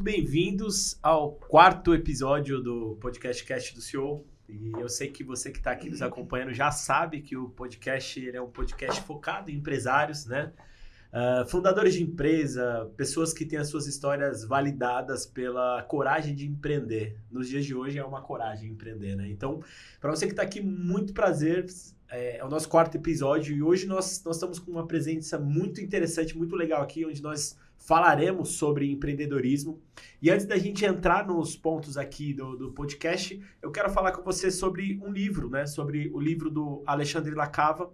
bem-vindos ao quarto episódio do Podcast Cast do CEO. E eu sei que você que está aqui nos acompanhando já sabe que o podcast ele é um podcast focado em empresários, né? Fundadores de empresa, pessoas que têm as suas histórias validadas pela coragem de empreender. Nos dias de hoje é uma coragem empreender, né? Então, para você que está aqui, muito prazer. É o nosso quarto episódio e hoje nós estamos com uma presença muito interessante, muito legal aqui, onde nós falaremos sobre empreendedorismo. E antes da gente entrar nos pontos aqui do podcast, eu quero falar com você sobre um livro, né? Sobre o livro do Alexandre Lacava.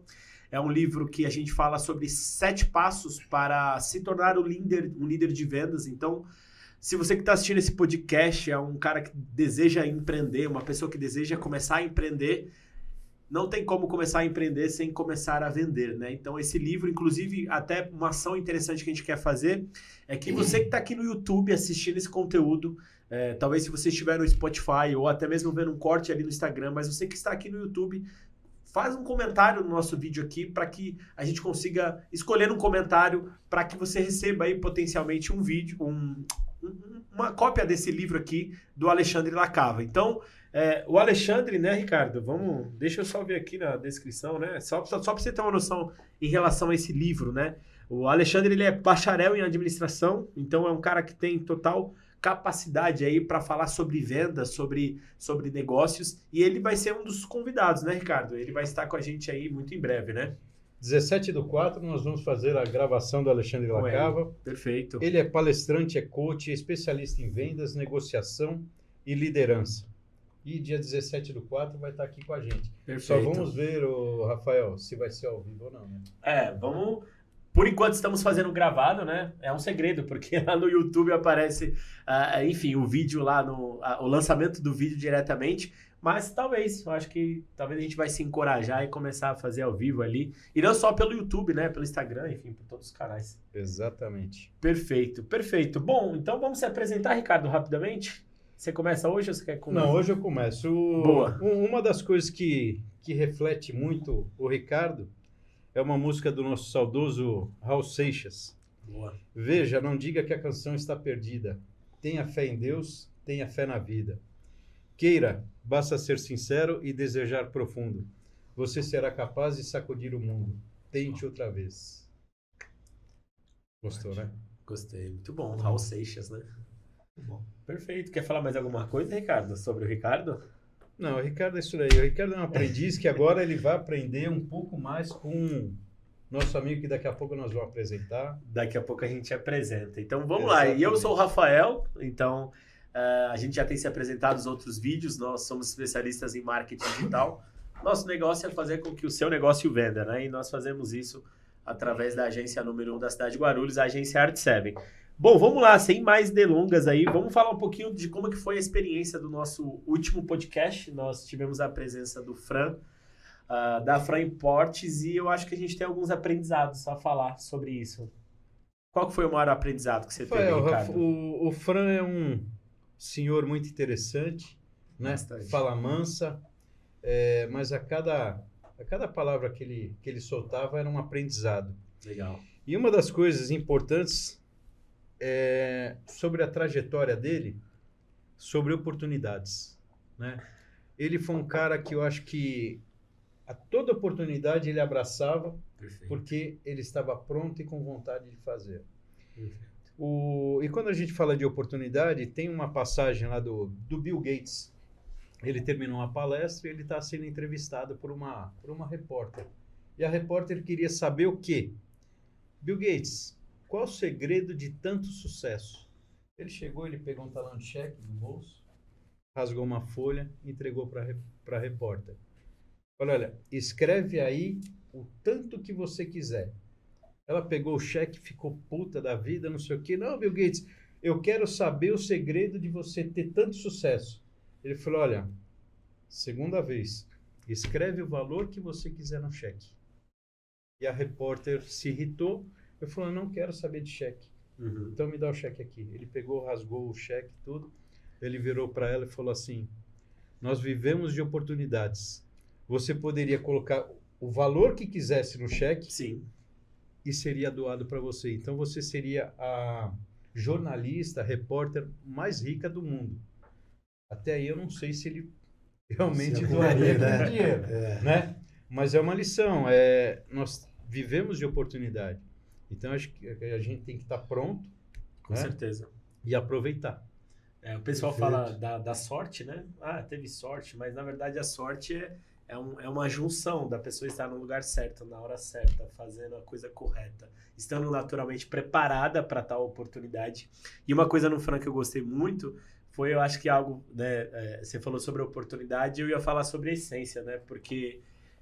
É um livro que a gente fala sobre 7 passos para se tornar um líder de vendas. Então, se você que está assistindo esse podcast é um cara que deseja empreender, uma pessoa que deseja começar a empreender, não tem como começar a empreender sem começar a vender, né? Então, esse livro, inclusive, até uma ação interessante que a gente quer fazer é que você que está aqui no YouTube assistindo esse conteúdo, talvez se você estiver no Spotify ou até mesmo vendo um corte ali no Instagram, mas você que está aqui no YouTube, faz um comentário no nosso vídeo aqui para que a gente consiga escolher um comentário para que você receba aí potencialmente um vídeo, uma cópia desse livro aqui do Alexandre Lacava. Então, o Alexandre, né, Ricardo? Deixa eu só ver aqui na descrição, né? Só para você ter uma noção em relação a esse livro, né? O Alexandre, ele é bacharel em administração, então é um cara que tem total capacidade aí para falar sobre vendas, sobre negócios, e ele vai ser um dos convidados, né, Ricardo? Ele vai estar com a gente aí muito em breve, né? 17/4 nós vamos fazer a gravação do Alexandre Lacava. Perfeito. Ele é palestrante, é coach, é especialista em vendas, negociação e liderança. E dia 17/4 vai estar aqui com a gente. Perfeito. Só vamos ver, Rafael, se vai ser ao vivo ou não, né? Vamos... Por enquanto estamos fazendo gravado, né? É um segredo, porque lá no YouTube aparece, enfim, o vídeo lá, o lançamento do vídeo diretamente. Mas talvez a gente vai se encorajar e começar a fazer ao vivo ali. E não só pelo YouTube, né? Pelo Instagram, enfim, por todos os canais. Exatamente. Perfeito, perfeito. Bom, então vamos se apresentar, Ricardo, rapidamente? Você começa hoje ou você quer começar? Não, hoje eu começo. Boa. Uma das coisas que reflete muito o Ricardo é uma música do nosso saudoso Raul Seixas. Boa. Veja, não diga que a canção está perdida. Tenha fé em Deus, tenha fé na vida. Queira, basta ser sincero e desejar profundo. Você será capaz de sacudir o mundo. Tente outra vez. Gostou, né? Gostei. Muito bom. Raul Seixas, né? Muito bom. Perfeito. Quer falar mais alguma coisa, Ricardo, sobre o Ricardo? Não, o Ricardo é isso daí. O Ricardo é um aprendiz que agora ele vai aprender um pouco mais com nosso amigo que daqui a pouco nós vamos apresentar. Daqui a pouco a gente apresenta. Então vamos lá. E eu sou o Rafael, então a gente já tem se apresentado nos outros vídeos, nós somos especialistas em marketing digital. Nosso negócio é fazer com que o seu negócio venda, né? E nós fazemos isso através da agência número 1 da cidade de Guarulhos, a agência Art7. Bom, vamos lá, sem mais delongas aí, vamos falar um pouquinho de como que foi a experiência do nosso último podcast. Nós tivemos a presença do Fran, da Fran Importes, e eu acho que a gente tem alguns aprendizados a falar sobre isso. Qual que foi o maior aprendizado que você teve, Ricardo? O Fran é um senhor muito interessante, né? Bastante. Fala mansa, mas a cada palavra que ele soltava era um aprendizado. Legal. E uma das coisas importantes sobre a trajetória dele, sobre oportunidades, né? Ele foi um cara que eu acho que a toda oportunidade ele abraçava. Perfeito. Porque ele estava pronto e com vontade de fazer. E quando a gente fala de oportunidade, tem uma passagem lá do Bill Gates. Ele terminou uma palestra e ele está sendo entrevistado por uma repórter. E a repórter queria saber o quê? Bill Gates, qual o segredo de tanto sucesso? Ele chegou, ele pegou um talão de cheque do bolso, rasgou uma folha e entregou para a repórter. Olha, escreve aí o tanto que você quiser. Ela pegou o cheque, ficou puta da vida, não sei o quê. Não, Bill Gates, eu quero saber o segredo de você ter tanto sucesso. Ele falou, olha, segunda vez, escreve o valor que você quiser no cheque. E a repórter se irritou. Eu falei, não quero saber de cheque. Então me dá o cheque aqui. Ele pegou, rasgou o cheque, tudo. Ele virou para ela e falou assim, nós vivemos de oportunidades. Você poderia colocar o valor que quisesse no cheque. Sim. E seria doado para você. Então você seria jornalista, repórter mais rica do mundo. Até aí eu não sei se ele realmente doaria aquele dinheiro, né? Mas é uma lição, nós vivemos de oportunidade. Então, acho que a gente tem que estar pronto, Com certeza. e aproveitar. O pessoal fala da sorte, né? Ah, teve sorte, mas na verdade a sorte é uma junção da pessoa estar no lugar certo, na hora certa, fazendo a coisa correta, estando naturalmente preparada para tal oportunidade. E uma coisa no Fran que eu gostei muito foi, eu acho que algo, né? Você falou sobre a oportunidade, eu ia falar sobre a essência, né? Porque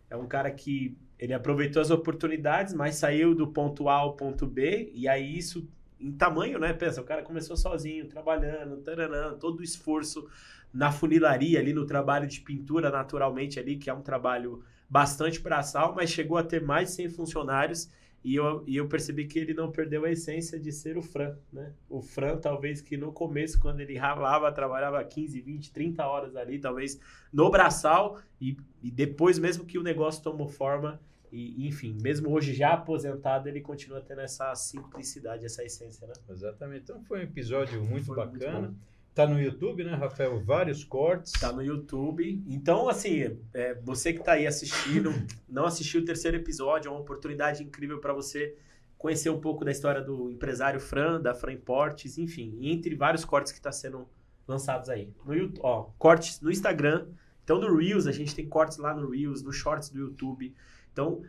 é um cara que ele aproveitou as oportunidades, mas saiu do ponto A ao ponto B, e aí isso em tamanho, né? Pensa, o cara começou sozinho, trabalhando, taranã, todo o esforço na funilaria ali, no trabalho de pintura naturalmente ali, que é um trabalho bastante braçal, mas chegou a ter mais de 100 funcionários e eu percebi que ele não perdeu a essência de ser o Fran, né? O Fran, talvez que no começo, quando ele ralava, trabalhava 15, 20, 30 horas ali, talvez no braçal, e depois mesmo que o negócio tomou forma, e, enfim, mesmo hoje já aposentado, ele continua tendo essa simplicidade, essa essência, né? Exatamente. Então foi um episódio muito bacana. Muito Tá no YouTube, né, Rafael? Vários cortes. Tá no YouTube. Então, assim, você que tá aí assistindo, não assistiu o terceiro episódio, é uma oportunidade incrível para você conhecer um pouco da história do empresário Fran, da Fran Importes, enfim, entre vários cortes que tá sendo lançados aí. No YouTube, cortes no Instagram. Então, no Reels, a gente tem cortes lá no Reels, no Shorts do YouTube. Então,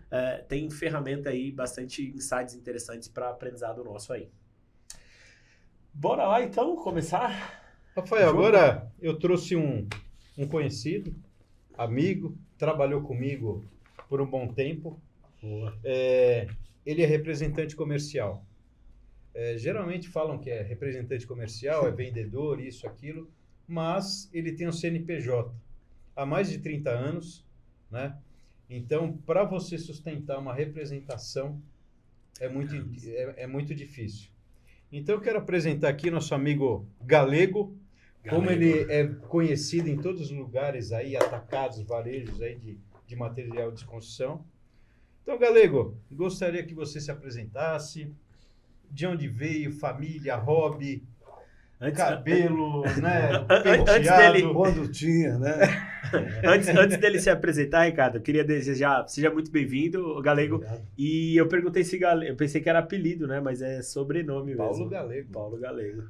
tem ferramenta aí, bastante insights interessantes para aprendizado nosso aí. Bora lá, então, começar? Rafael, agora eu trouxe um conhecido, amigo, trabalhou comigo por um bom tempo. Boa. Ele é representante comercial. Geralmente falam que é representante comercial, é vendedor, isso, aquilo, mas ele tem um CNPJ há mais de 30 anos, né? Então, para você sustentar uma representação, é muito difícil. Então, eu quero apresentar aqui nosso amigo Galego, como ele é conhecido em todos os lugares aí, atacados, varejos aí de material de construção. Então, Galego, gostaria que você se apresentasse, de onde veio, família, hobby, cabelo, né, penteado. Quando tinha, né? Antes dele se apresentar, Ricardo, eu queria desejar, seja muito bem-vindo, Galego. Obrigado. E eu perguntei se eu pensei que era apelido, né? Mas é sobrenome Paulo mesmo. Galego. Paulo Galego.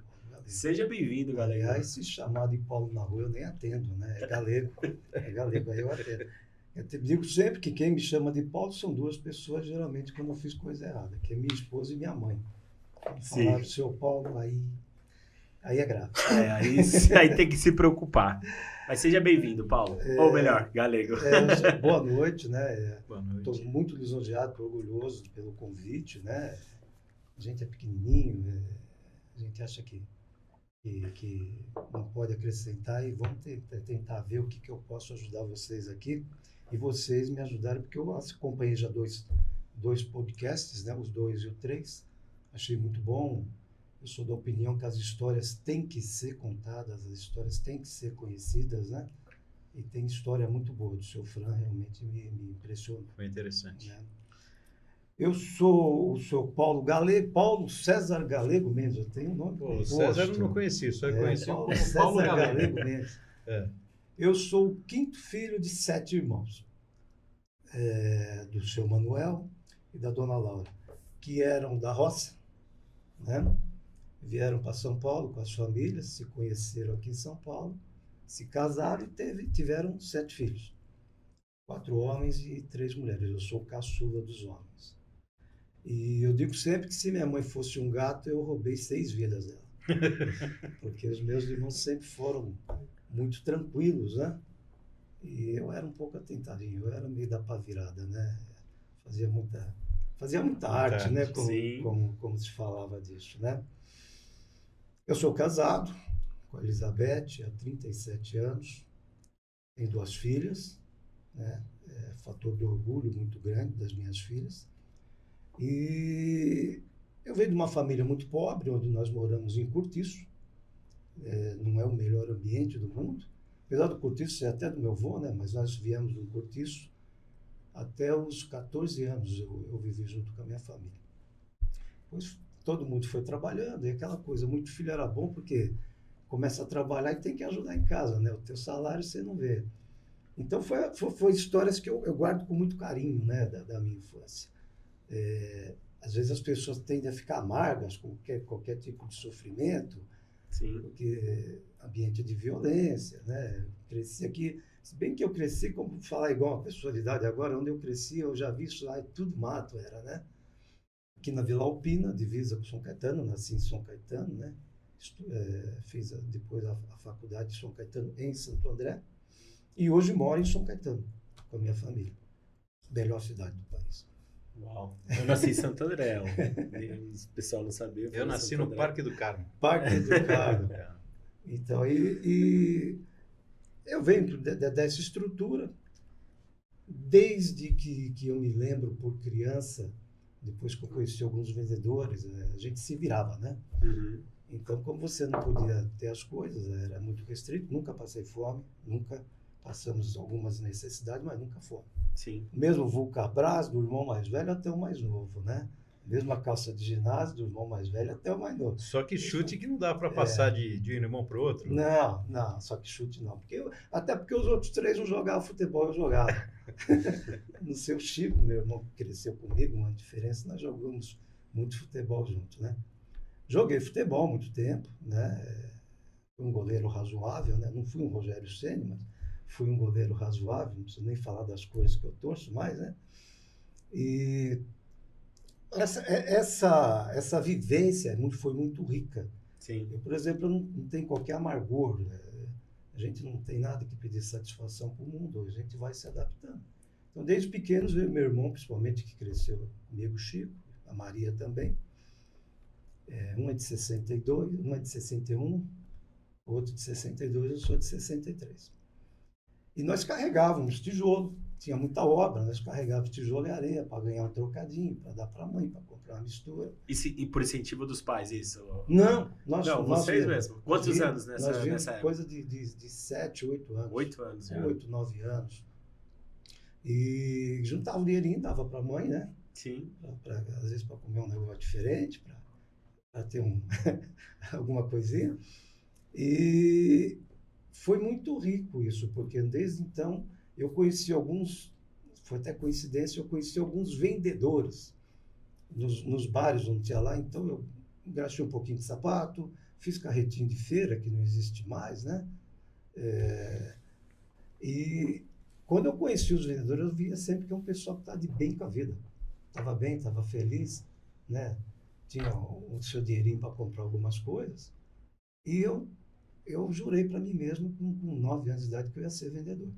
Seja bem-vindo, Galego. Aliás, se chamar de Paulo na rua, eu nem atendo, né? É Galego. É Galego, aí eu atendo. Eu digo sempre que quem me chama de Paulo são duas pessoas, geralmente, quando eu fiz coisa errada, que é minha esposa e minha mãe. Quando falaram seu Paulo, aí é grave. Aí tem que se preocupar. Mas seja bem-vindo, Paulo. Ou melhor, Galego. Boa noite, né? Boa noite. Estou muito lisonjeado, estou orgulhoso pelo convite, né? A gente é pequenininho, né? A gente acha que não pode acrescentar e vamos tentar ver o que eu posso ajudar vocês aqui. E vocês me ajudaram, porque eu acompanhei já dois podcasts, né? Os 2 e o 3. Achei muito bom. Eu sou da opinião que as histórias têm que ser contadas, as histórias têm que ser conhecidas, né? E tem história muito boa do seu Fran, realmente me impressionou. Foi interessante. Né? Eu sou o seu Paulo Galego, Paulo César Galego Mendes, eu tenho um nome. O César eu não conheci, só conheci Paulo o César Paulo Galego Mendes. É. Eu sou o 5º filho de 7 irmãos, do seu Manuel e da dona Laura, que eram da roça, né? Vieram para São Paulo com as famílias, se conheceram aqui em São Paulo, se casaram e tiveram 7 filhos. 4 homens e 3 mulheres. Eu sou o caçula dos homens. E eu digo sempre que se minha mãe fosse um gato, eu roubei 6 vidas dela. Porque os meus irmãos sempre foram muito tranquilos, né? E eu era um pouco atentadinho, eu era meio da pá virada, né? Fazia muita arte, né? Como se falava disso, né? Eu sou casado com a Elizabeth há 37 anos, tenho 2 filhas, né? Fator de orgulho muito grande das minhas filhas. E eu venho de uma família muito pobre, onde nós moramos em Cortiço. Não é o melhor ambiente do mundo, apesar do Cortiço ser até do meu avô, né? Mas nós viemos do Cortiço até os 14 anos, eu vivi junto com a minha família. Depois todo mundo foi trabalhando, e aquela coisa, muito filho era bom, porque começa a trabalhar e tem que ajudar em casa, né? O teu salário você não vê. Então, foi histórias que eu guardo com muito carinho, né, da minha infância. Às vezes as pessoas tendem a ficar amargas com qualquer tipo de sofrimento, Sim. porque ambiente de violência, né? Cresci aqui, se bem que eu cresci, como falar igual uma pessoa de idade agora, onde eu cresci, eu já vi isso lá, tudo mato era, né? Aqui na Vila Alpina, divisa com São Caetano, nasci em São Caetano, né? Fiz depois a faculdade de São Caetano em Santo André, e hoje moro em São Caetano, com a minha família. Melhor cidade do país. Uau. Eu nasci em Santo André. O pessoal não sabia. Eu nasci no Parque do Carmo. Parque do Carmo. Então, eu venho dessa estrutura, desde que eu me lembro por criança, depois que eu conheci alguns vendedores, a gente se virava, né? Uhum. Então, como você não podia ter as coisas, era muito restrito, nunca passei fome, nunca passamos algumas necessidades, mas nunca fome. Sim. Mesmo o Vulcabras, do irmão mais velho até o mais novo, né? Mesmo a calça de ginásio, do irmão mais velho até o mais novo. Só que chute que não dá para passar de um irmão para o outro. Não, só que chute não. Até porque os outros três não jogavam futebol, eu jogava. No seu Chico, meu irmão que cresceu comigo, uma diferença, nós jogamos muito futebol juntos, né? Joguei futebol há muito tempo, né? Fui um goleiro razoável, né? Não fui um Rogério Ceni, mas fui um goleiro razoável, não preciso nem falar das cores que eu torço mais, né? E essa vivência foi muito rica. Sim. Eu, por exemplo, não tenho qualquer amargor, né? A gente não tem nada que pedir satisfação para o mundo, a gente vai se adaptando. Então, desde pequenos, veio meu irmão, principalmente, que cresceu comigo, Chico, a Maria também. Um é de 62, um é de 61, outro de 62, eu sou de 63. E nós carregávamos tijolo, tinha muita obra, nós carregávamos tijolo e areia para ganhar um trocadinho, para dar para a mãe, para comprar uma mistura. E por incentivo dos pais, isso? Não, vocês mesmo. Quantos anos nessa época? Coisa de 7, 8 anos. 8 anos, já. 8, 9 anos. E juntava o dinheirinho, dava para a mãe, né? Sim. Às vezes para comer um negócio diferente, para ter alguma coisinha. E foi muito rico isso, porque desde então eu conheci alguns, foi até coincidência, eu conheci alguns vendedores nos bares onde tinha lá, então eu engraxei um pouquinho de sapato, fiz carretinho de feira, que não existe mais, né? E quando eu conheci os vendedores, eu via sempre que é um pessoal que estava de bem com a vida. Estava bem, estava feliz, né? Tinha o seu dinheirinho para comprar algumas coisas. E eu jurei para mim mesmo, com 9 anos de idade, que eu ia ser vendedor.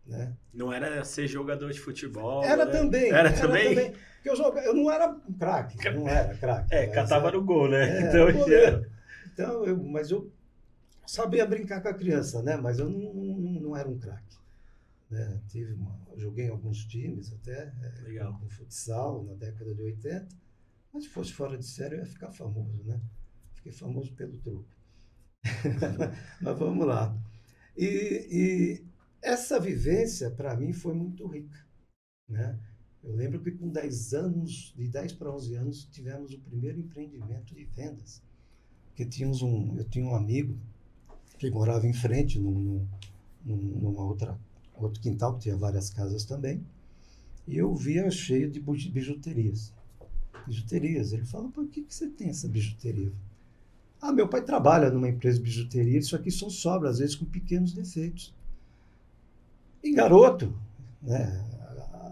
Né? Não era ser jogador de futebol. Era, né? também. Era também? Porque eu não era um craque, não era craque. Catava no gol, né? Então, mas eu sabia brincar com a criança, né? Mas eu não era um craque. Né? Joguei em alguns times até, com futsal na década de 80, mas se fosse fora de série eu ia ficar famoso, né? Fiquei famoso pelo truco. Mas vamos lá. E essa vivência, para mim, foi muito rica. Né? Eu lembro que com 10 anos, de 10 para 11 anos, tivemos o primeiro empreendimento de vendas. Porque eu tinha um amigo que morava em frente, numa outro quintal, que tinha várias casas também, e eu via cheio de bijuterias. Ele falou, por que você tem essa bijuteria? Meu pai trabalha numa empresa de bijuteria, isso aqui são sobras, às vezes com pequenos defeitos. E garoto, né,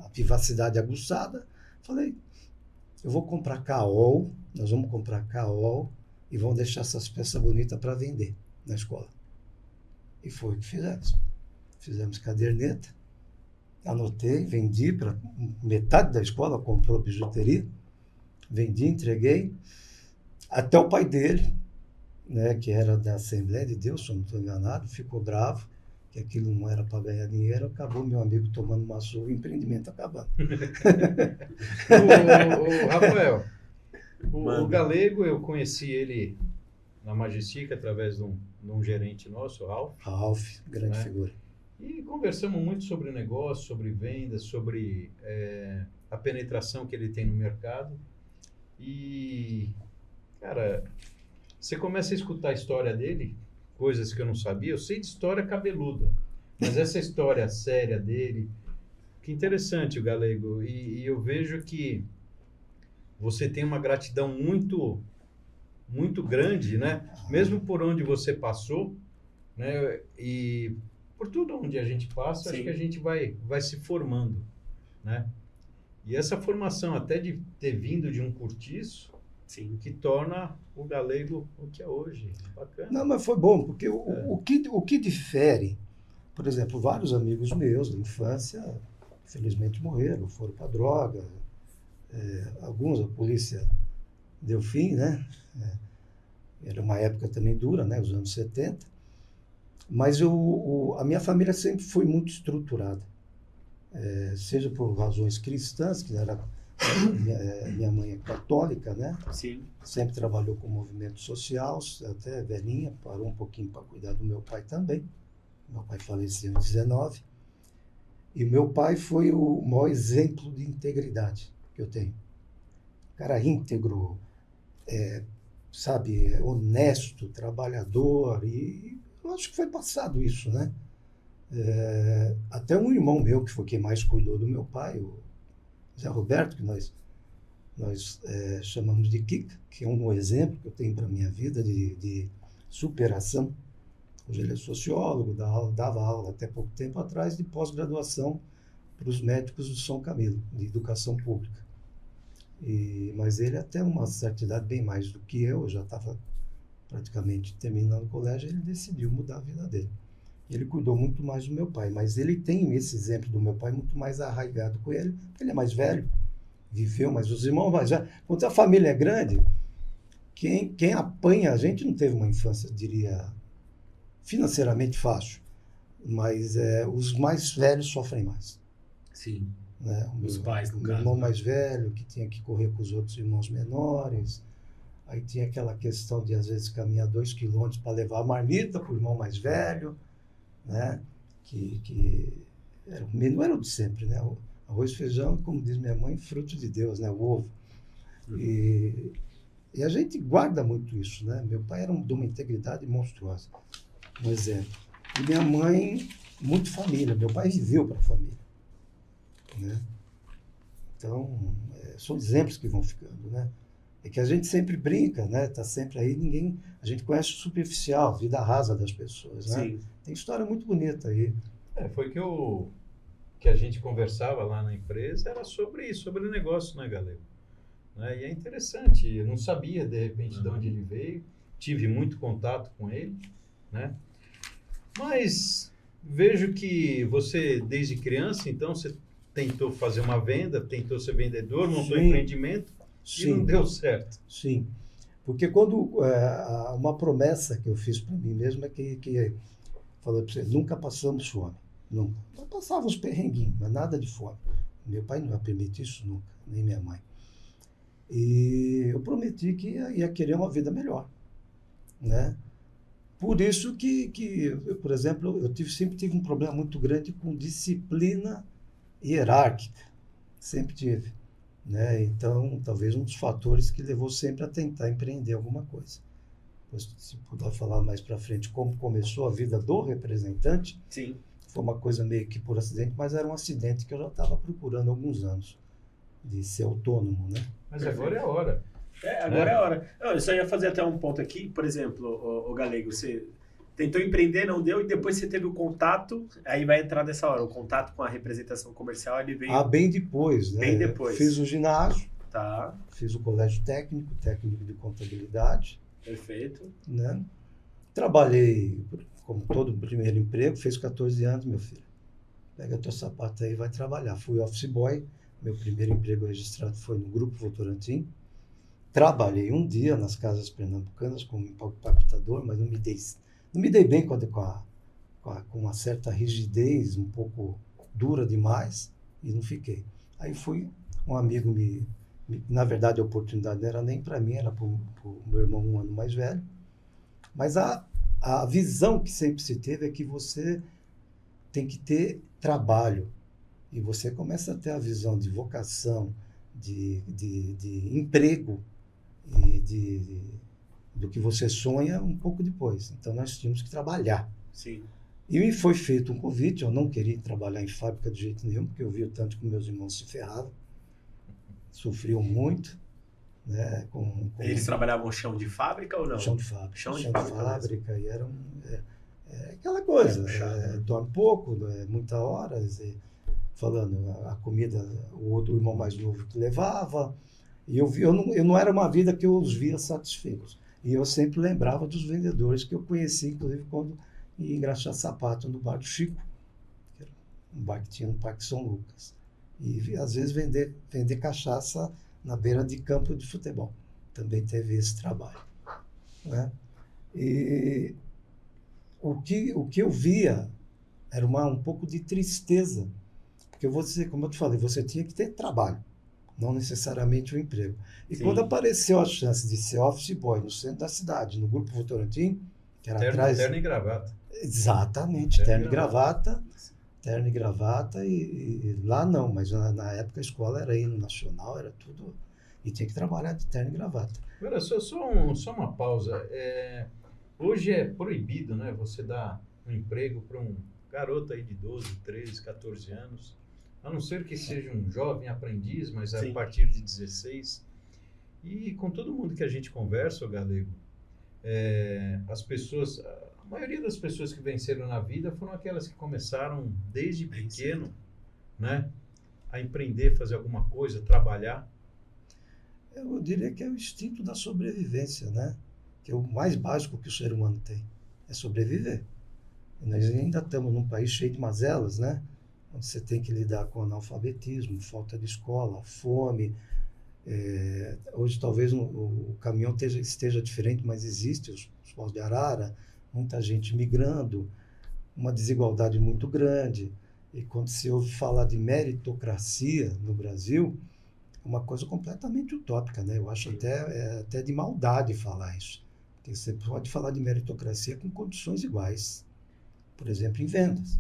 a vivacidade aguçada, falei, eu vou comprar caol, nós vamos comprar caol e vamos deixar essas peças bonitas para vender na escola. E foi o que fizemos. Fizemos caderneta, anotei, vendi para metade da escola, comprou bijuteria, vendi, entreguei, até o pai dele, né, que era da Assembleia de Deus, se eu não estou enganado, ficou bravo, que aquilo não era para ganhar dinheiro, acabou meu amigo tomando uma surra, o empreendimento acabando. Rafael, o Galego, eu conheci ele na Majestica através de um gerente nosso, Ralph, grande figura. E conversamos muito sobre negócio, sobre vendas, sobre a penetração que ele tem no mercado. E, cara, você começa a escutar a história dele, coisas que eu não sabia. Eu sei de história cabeluda, mas essa história séria dele, que interessante, o Galego. E eu vejo que você tem uma gratidão muito, muito grande, né? Mesmo por onde você passou, né? E por tudo onde a gente passa, acho Sim. que a gente vai se formando, né? E essa formação, até de ter vindo de um cortiço, Sim. que torna o Galego o que é hoje. Bacana. Não, mas foi bom, porque o que difere, por exemplo, vários amigos meus da infância, infelizmente morreram, foram para droga, alguns a polícia deu fim, né? Era uma época também dura, né? Os anos 70. Mas a minha família sempre foi muito estruturada, seja por razões cristãs, que era minha mãe é católica, né? Sim. Sempre trabalhou com movimento social, até velhinha, parou um pouquinho para cuidar do meu pai também. Meu pai faleceu em 19. E meu pai foi o maior exemplo de integridade que eu tenho. Cara íntegro, sabe, honesto, trabalhador, e eu acho que foi passado isso, né? Até um irmão meu, que foi quem mais cuidou do meu pai, o Zé Roberto, que nós chamamos de Kika, que é um exemplo que eu tenho para a minha vida de superação. Hoje ele é sociólogo, dava aula até pouco tempo atrás de pós-graduação para os médicos do São Camilo, de educação pública. Mas ele, até uma certa idade, bem mais do que eu já estava praticamente terminando o colégio, ele decidiu mudar a vida dele. Ele cuidou muito mais do meu pai, mas ele tem esse exemplo do meu pai muito mais arraigado com ele, porque ele é mais velho, viveu, mas os irmãos mais velhos. Quando a família é grande, quem apanha, a gente não teve uma infância, diria, financeiramente fácil, mas os mais velhos sofrem mais. Sim. Né? Os pais, no meu caso, irmão né? mais velho, que tinha que correr com os outros irmãos menores. Aí tinha aquela questão de, às vezes, caminhar 2 quilômetros para levar a marmita para o irmão mais velho, né? Que não era o de sempre, né? O arroz e feijão, como diz minha mãe, fruto de Deus, né? O ovo. E a gente guarda muito isso, né? Meu pai era de uma integridade monstruosa, um exemplo. E minha mãe, muito família. Meu pai viveu para a família, né? Então, são exemplos que vão ficando, né? É que a gente sempre brinca, né? Tá sempre aí, a gente conhece o superficial, a vida rasa das pessoas, né? Sim. Tem história muito bonita aí. Foi que a gente conversava lá na empresa, era sobre isso, sobre o negócio, né, Galego? Né? E é interessante, eu não sabia, de repente, de onde ele veio, tive muito contato com ele, né? Mas vejo que você, desde criança, então, você tentou fazer uma venda, tentou ser vendedor, montou Sim. empreendimento e não deu certo. Sim, porque quando uma promessa que eu fiz para mim mesmo é que falei para você, nunca passamos fome, nunca. Nós passávamos perrenguinhos, mas nada de fome. Meu pai não vai permitir isso nunca, nem minha mãe. E eu prometi que ia querer uma vida melhor, né? Por isso que eu, por exemplo, sempre tive um problema muito grande com disciplina hierárquica, sempre tive, né? Então, talvez um dos fatores que levou sempre a tentar empreender alguma coisa. Depois, se puder falar mais para frente como começou a vida do representante, Sim. foi uma coisa meio que por acidente, mas era um acidente que eu já estava procurando há alguns anos, de ser autônomo, né? Mas agora é a hora. Agora é a hora. Eu só ia fazer até um ponto aqui, por exemplo, o Galego, você tentou empreender, não deu, e depois você teve o contato, aí vai entrar nessa hora, o contato com a representação comercial, ele veio Bem depois, né? bem depois. Fiz o ginásio, Tá, fiz o colégio técnico de contabilidade, perfeito. né? Trabalhei, como todo primeiro emprego, fez 14 anos, meu filho. Pega teu sapato aí e vai trabalhar. Fui office boy, meu primeiro emprego registrado foi no Grupo Votorantim. Trabalhei um dia nas casas pernambucanas como empacotador, mas não me dei bem com uma certa rigidez, um pouco dura demais, e não fiquei. Aí um amigo na verdade a oportunidade não era nem para mim, era para o meu irmão 1 ano mais velho, mas a visão que sempre se teve é que você tem que ter trabalho, e você começa a ter a visão de vocação, de emprego, e do que você sonha um pouco depois. Então nós tínhamos que trabalhar. Sim. E me foi feito um convite, eu não queria trabalhar em fábrica de jeito nenhum, porque eu vi o tanto que meus irmãos se ferravam, sofriam muito, né? Eles trabalhavam chão de fábrica ou não? Chão de fábrica. Chão de fábrica e era aquela coisa, puxado, dorme pouco, muitas horas, falando a comida, o outro irmão mais novo que levava, e eu não era uma vida que eu os via satisfeitos. E eu sempre lembrava dos vendedores que eu conheci, inclusive quando ia engraxar sapato no bar do Chico, que era um bar que tinha no Parque São Lucas. E às vezes vender cachaça na beira de campo de futebol. Também teve esse trabalho, né? E o que eu via era um pouco de tristeza, porque você, como eu te falei, você tinha que ter trabalho, não necessariamente um emprego. E Sim. quando apareceu a chance de ser office boy no centro da cidade, no Grupo Votorantim, que era atrás... Terno e gravata. Exatamente, terno e gravata, e lá não, mas na época a escola era hino nacional, era tudo, e tinha que trabalhar de terno e gravata. Agora, só uma pausa. Hoje é proibido, né, você dar um emprego para um garoto aí de 12, 13, 14 anos, a não ser que seja um jovem aprendiz, mas a partir de 16. E com todo mundo que a gente conversa, Galego, as pessoas, a maioria das pessoas que venceram na vida foram aquelas que começaram desde pequeno, né, a empreender, fazer alguma coisa, trabalhar. Eu diria que é o instinto da sobrevivência, né? Que é o mais básico que o ser humano tem, é sobreviver. E nós ainda estamos num país cheio de mazelas, né? Onde você tem que lidar com analfabetismo, falta de escola, fome. Hoje talvez o caminhão esteja diferente, mas existe os paus de arara, muita gente migrando, uma desigualdade muito grande. E quando se ouve falar de meritocracia no Brasil, é uma coisa completamente utópica, né? Eu acho até de maldade falar isso. Porque você pode falar de meritocracia com condições iguais. Por exemplo, em vendas.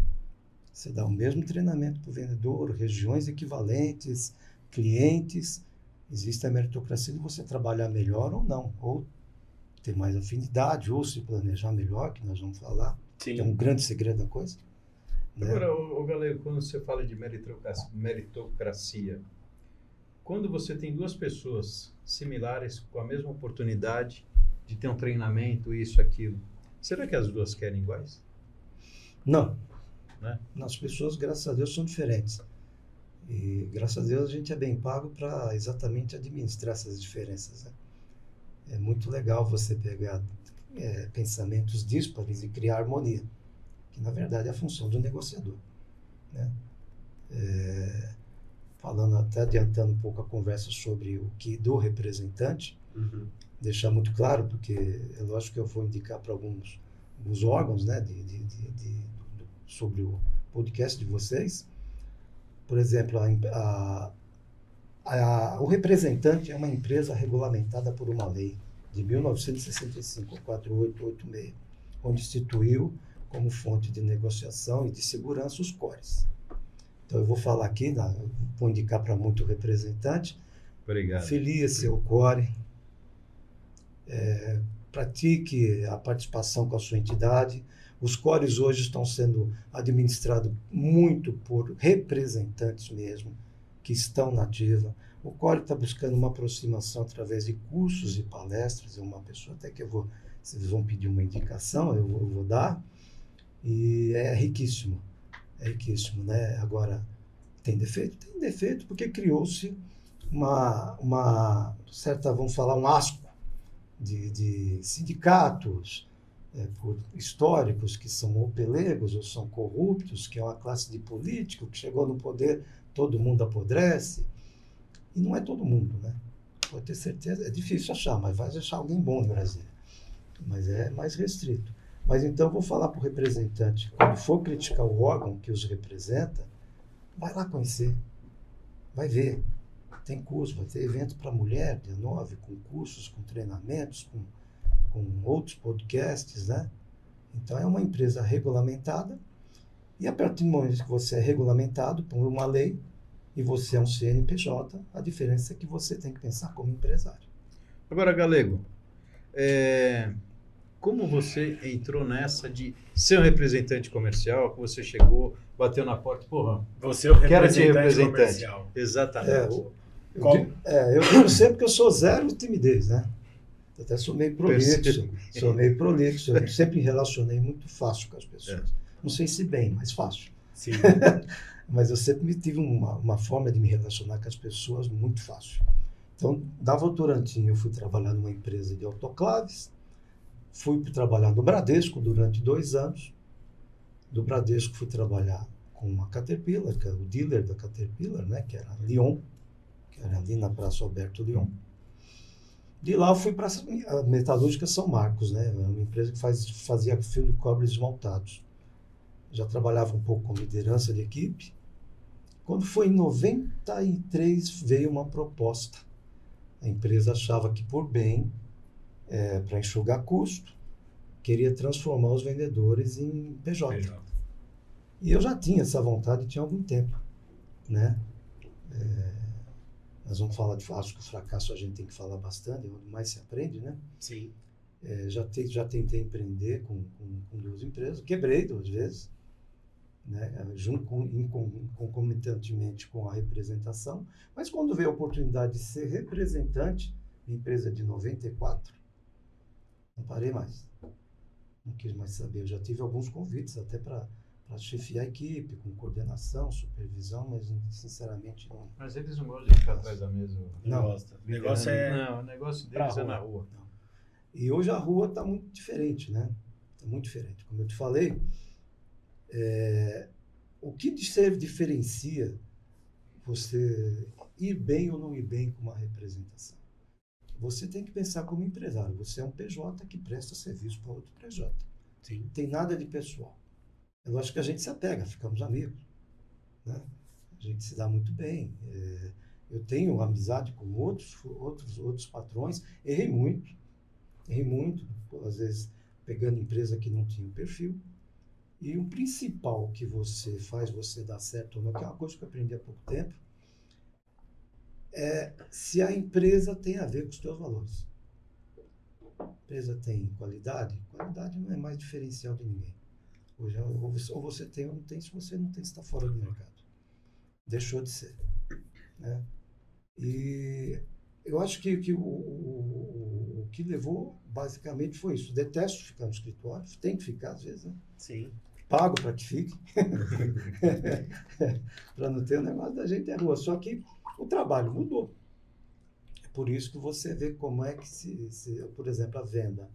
Você dá o mesmo treinamento para o vendedor, regiões equivalentes, clientes. Existe a meritocracia de você trabalhar melhor ou não, ou ter mais afinidade, ou se planejar melhor, que nós vamos falar. Sim. Que é um grande segredo da coisa. Né? Agora, Galego, quando você fala de meritocracia, quando você tem duas pessoas similares com a mesma oportunidade de ter um treinamento, isso, aquilo, será que as duas querem iguais? Não. Né? As pessoas, graças a Deus, são diferentes. E, graças a Deus, a gente é bem pago para exatamente administrar essas diferenças. Né? É muito legal você pegar pensamentos díspares e criar harmonia, que, na verdade, é a função do negociador. Né? Falando, até adiantando um pouco a conversa sobre o que do representante, deixar muito claro, porque é lógico que eu vou indicar para alguns órgãos, né, sobre o podcast de vocês. Por exemplo, o representante é uma empresa regulamentada por uma lei de 1965, 4886, onde instituiu como fonte de negociação e de segurança os cores. Então, eu vou falar aqui, vou indicar para muito representante. Obrigado. Filie-se ao core, pratique a participação com a sua entidade. Os cores hoje estão sendo administrados muito por representantes mesmo, que estão na ativa. O core está buscando uma aproximação através de cursos e palestras. É uma pessoa até que vocês vão pedir uma indicação, eu vou dar. E é riquíssimo. É riquíssimo, né? Agora, tem defeito? Tem defeito, porque criou-se uma certa, vamos falar, um asco de sindicatos por históricos que são ou pelegos ou são corruptos, que é uma classe de político que chegou no poder, todo mundo apodrece. E não é todo mundo, né? Pode ter certeza, é difícil achar, mas vai achar alguém bom no Brasil. Mas é mais restrito. Mas então eu vou falar para o representante, quando for criticar o órgão que os representa, vai lá conhecer, vai ver. Tem curso, vai ter evento para mulher, dia 9, com cursos, com treinamentos, com outros podcasts, né? Então é uma empresa regulamentada, e a partir do momento que você é regulamentado por uma lei, e você é um CNPJ, a diferença é que você tem que pensar como empresário. Agora, Galego, como você entrou nessa de ser um representante comercial, que você chegou, bateu na porta, porra, Você é o quero te representante representante. comercial. Exatamente. Eu digo sempre que eu sou zero timidez, né? Eu até sou meio prolixo, eu sempre me relacionei muito fácil com as pessoas. Não sei se bem, mas fácil. Sim. Mas eu sempre tive uma forma de me relacionar com as pessoas muito fácil. Então, da Votorantim, eu fui trabalhar numa empresa de autoclaves, fui trabalhar no Bradesco durante 2 anos. Do Bradesco fui trabalhar com uma Caterpillar, que era o dealer da Caterpillar, né, que era Lyon, que era ali na Praça Alberto Lyon. De lá eu fui para a Metalúrgica São Marcos, né, uma empresa que fazia fio de cobre esmaltados. Já trabalhava um pouco com liderança de equipe. Quando foi em 93, veio uma proposta. A empresa achava que por bem, para enxugar custo, queria transformar os vendedores em PJ. E eu já tinha essa vontade, tinha algum tempo, né? Nós vamos falar acho que o fracasso a gente tem que falar bastante, onde mais se aprende, né? Sim. Já tentei empreender com 2 empresas, quebrei 2 vezes, né? Concomitantemente com a representação, mas quando veio a oportunidade de ser representante, empresa de 94, não parei mais. Não quis mais saber. Eu já tive alguns convites até para chefiar a equipe, com coordenação, supervisão, mas sinceramente não. Mas eles não gostam de ficar atrás da mesa. Não. Gosta. O negócio Não, o negócio deles é na rua. Não. E hoje a rua está muito diferente, né? Está muito diferente. Como eu te falei, o que diferencia você ir bem ou não ir bem com uma representação? Você tem que pensar como empresário. Você é um PJ que presta serviço para outro PJ. Sim. Não tem nada de pessoal. É lógico que a gente se apega, ficamos amigos, né? A gente se dá muito bem. Eu tenho amizade com outros patrões. Errei muito, às vezes pegando empresa que não tinha o perfil. E o principal que você faz, você dá certo ou não, que é uma coisa que eu aprendi há pouco tempo, é se a empresa tem a ver com os teus valores. A empresa tem qualidade não é mais diferencial de ninguém. Hoje, ou você tem ou não tem, se você não tem, você está fora do mercado. Deixou de ser, né? E eu acho que o que levou, basicamente, foi isso. Detesto ficar no escritório, tem que ficar às vezes, né? Sim. Pago para que fique, para não ter o negócio da gente é rua. Só que o trabalho mudou. É por isso que você vê como é que por exemplo, a venda.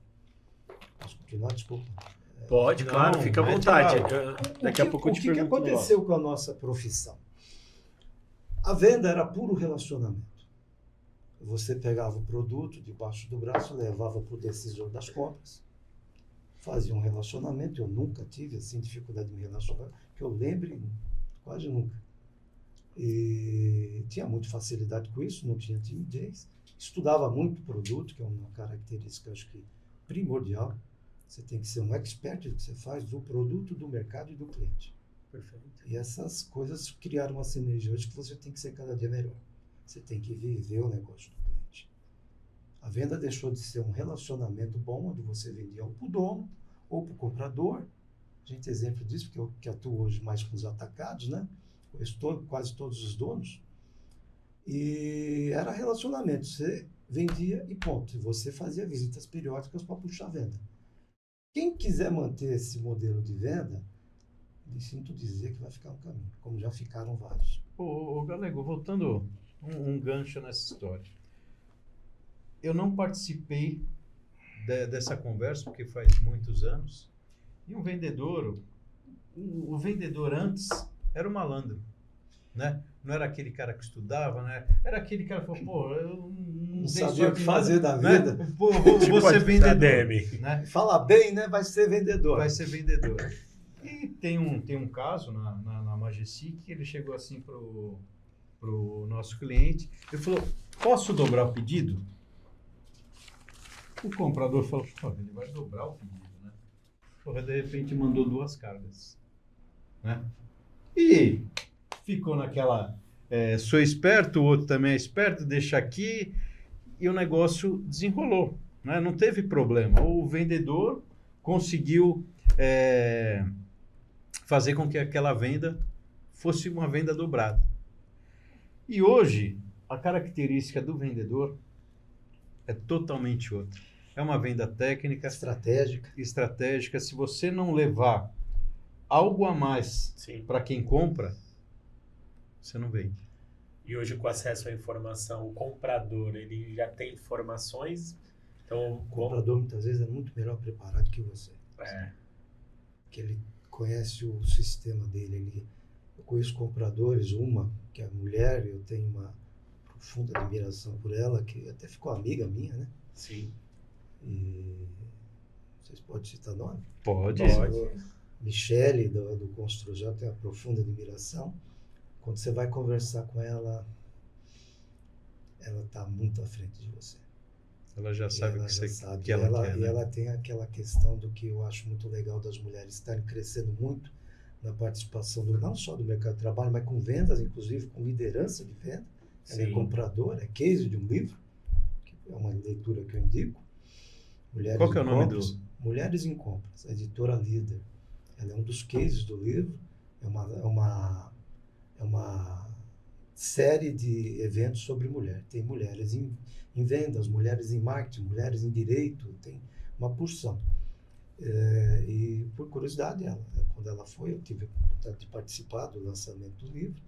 Posso continuar? Desculpa. Pode, claro, fica à vontade. Daqui a pouco eu te pergunto. O que aconteceu com a nossa profissão? A venda era puro relacionamento. Você pegava o produto debaixo do braço, levava para o decisor das compras, fazia um relacionamento. Eu nunca tive assim dificuldade de me relacionar, que eu lembre, quase nunca. E tinha muita facilidade com isso, não tinha timidez. Estudava muito o produto, que é uma característica, acho que primordial. Você tem que ser um expert do que você faz, do produto, do mercado e do cliente. Perfeito. E essas coisas criaram uma sinergia hoje que você tem que ser cada dia melhor. Você tem que viver o negócio do cliente. A venda deixou de ser um relacionamento bom, onde você vendia ou para o dono ou para o comprador. A gente tem exemplo disso, porque eu que atuo hoje mais com os atacados, né? Quase todos os donos. E era relacionamento. Você vendia e ponto. E você fazia visitas periódicas para puxar a venda. Quem quiser manter esse modelo de venda, me sinto dizer que vai ficar no caminho, como já ficaram vários. Ô Galego, voltando um gancho nessa história. Eu não participei dessa conversa, porque faz muitos anos, e um vendedor, o vendedor antes era o malandro, né? Não era aquele cara que estudava, né? Era aquele cara que falou, pô, eu não sabia o que fazer da vida. Né? Pô, vou ser vendedor. Né? Fala bem, né? Vai ser vendedor. Vai ser vendedor. E tem um caso na Mageci que ele chegou assim pro nosso cliente, ele falou, posso dobrar o pedido? O comprador falou, pô, ele vai dobrar o pedido, né? Porra, de repente mandou 2 cargas, né? E ficou naquela, sou esperto, o outro também é esperto, deixa aqui. e o negócio desenrolou, né? Não teve problema. O vendedor conseguiu fazer com que aquela venda fosse uma venda dobrada. E hoje, a característica do vendedor é totalmente outra. É uma venda técnica, estratégica. Se você não levar algo a mais para quem compra, você não vende. E hoje, com acesso à informação, o comprador, ele já tem informações. Então, o comprador, muitas vezes, é muito melhor preparado que você. Porque ele conhece o sistema dele. Eu conheço compradores, uma, que é a mulher, eu tenho uma profunda admiração por ela, que até ficou amiga minha, né? Sim. E vocês podem citar nome? Pode. Michele, do Construjão, tenho uma profunda admiração. Quando você vai conversar com ela, ela está muito à frente de você. Ela já sabe o que você sabe. Que ela quer, e né? ela tem aquela questão do que eu acho muito legal das mulheres estarem crescendo muito na participação não só do mercado de trabalho, mas com vendas, inclusive com liderança de venda. Ela é compradora, é case de um livro, que é uma leitura que eu indico. Qual que é o nome do... Mulheres em Compras, a editora Líder. Ela é um dos cases do livro, é uma série de eventos sobre mulher. Tem mulheres em vendas, mulheres em marketing, mulheres em direito, tem uma porção. E por curiosidade, quando ela foi, eu tive a oportunidade de participar do lançamento do livro,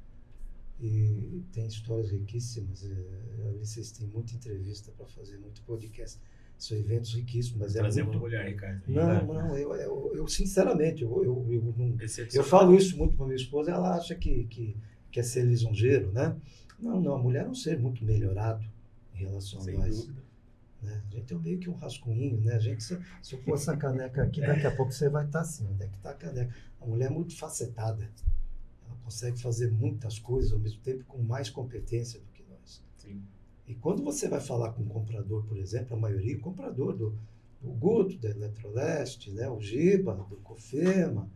e tem histórias riquíssimas. Ali vocês têm muita entrevista para fazer, muito podcast. São eventos riquíssimos, mas trazer uma mulher, Ricardo. Não, eu sinceramente, eu falo isso muito para minha esposa, ela acha que quer ser lisonjeiro, né? Não, a mulher é um ser muito melhorado em relação a nós. Sem dúvida. Né? A gente é meio que um rascunhinho, né? Se eu pôr essa caneca aqui, daqui a pouco você vai estar assim, onde é que está a caneca? A mulher é muito facetada, ela consegue fazer muitas coisas ao mesmo tempo com mais competência do que nós. Sim. E quando você vai falar com um comprador, por exemplo, a maioria é comprador do Guto, da Eletroleste, né? O Giba, do Cofema,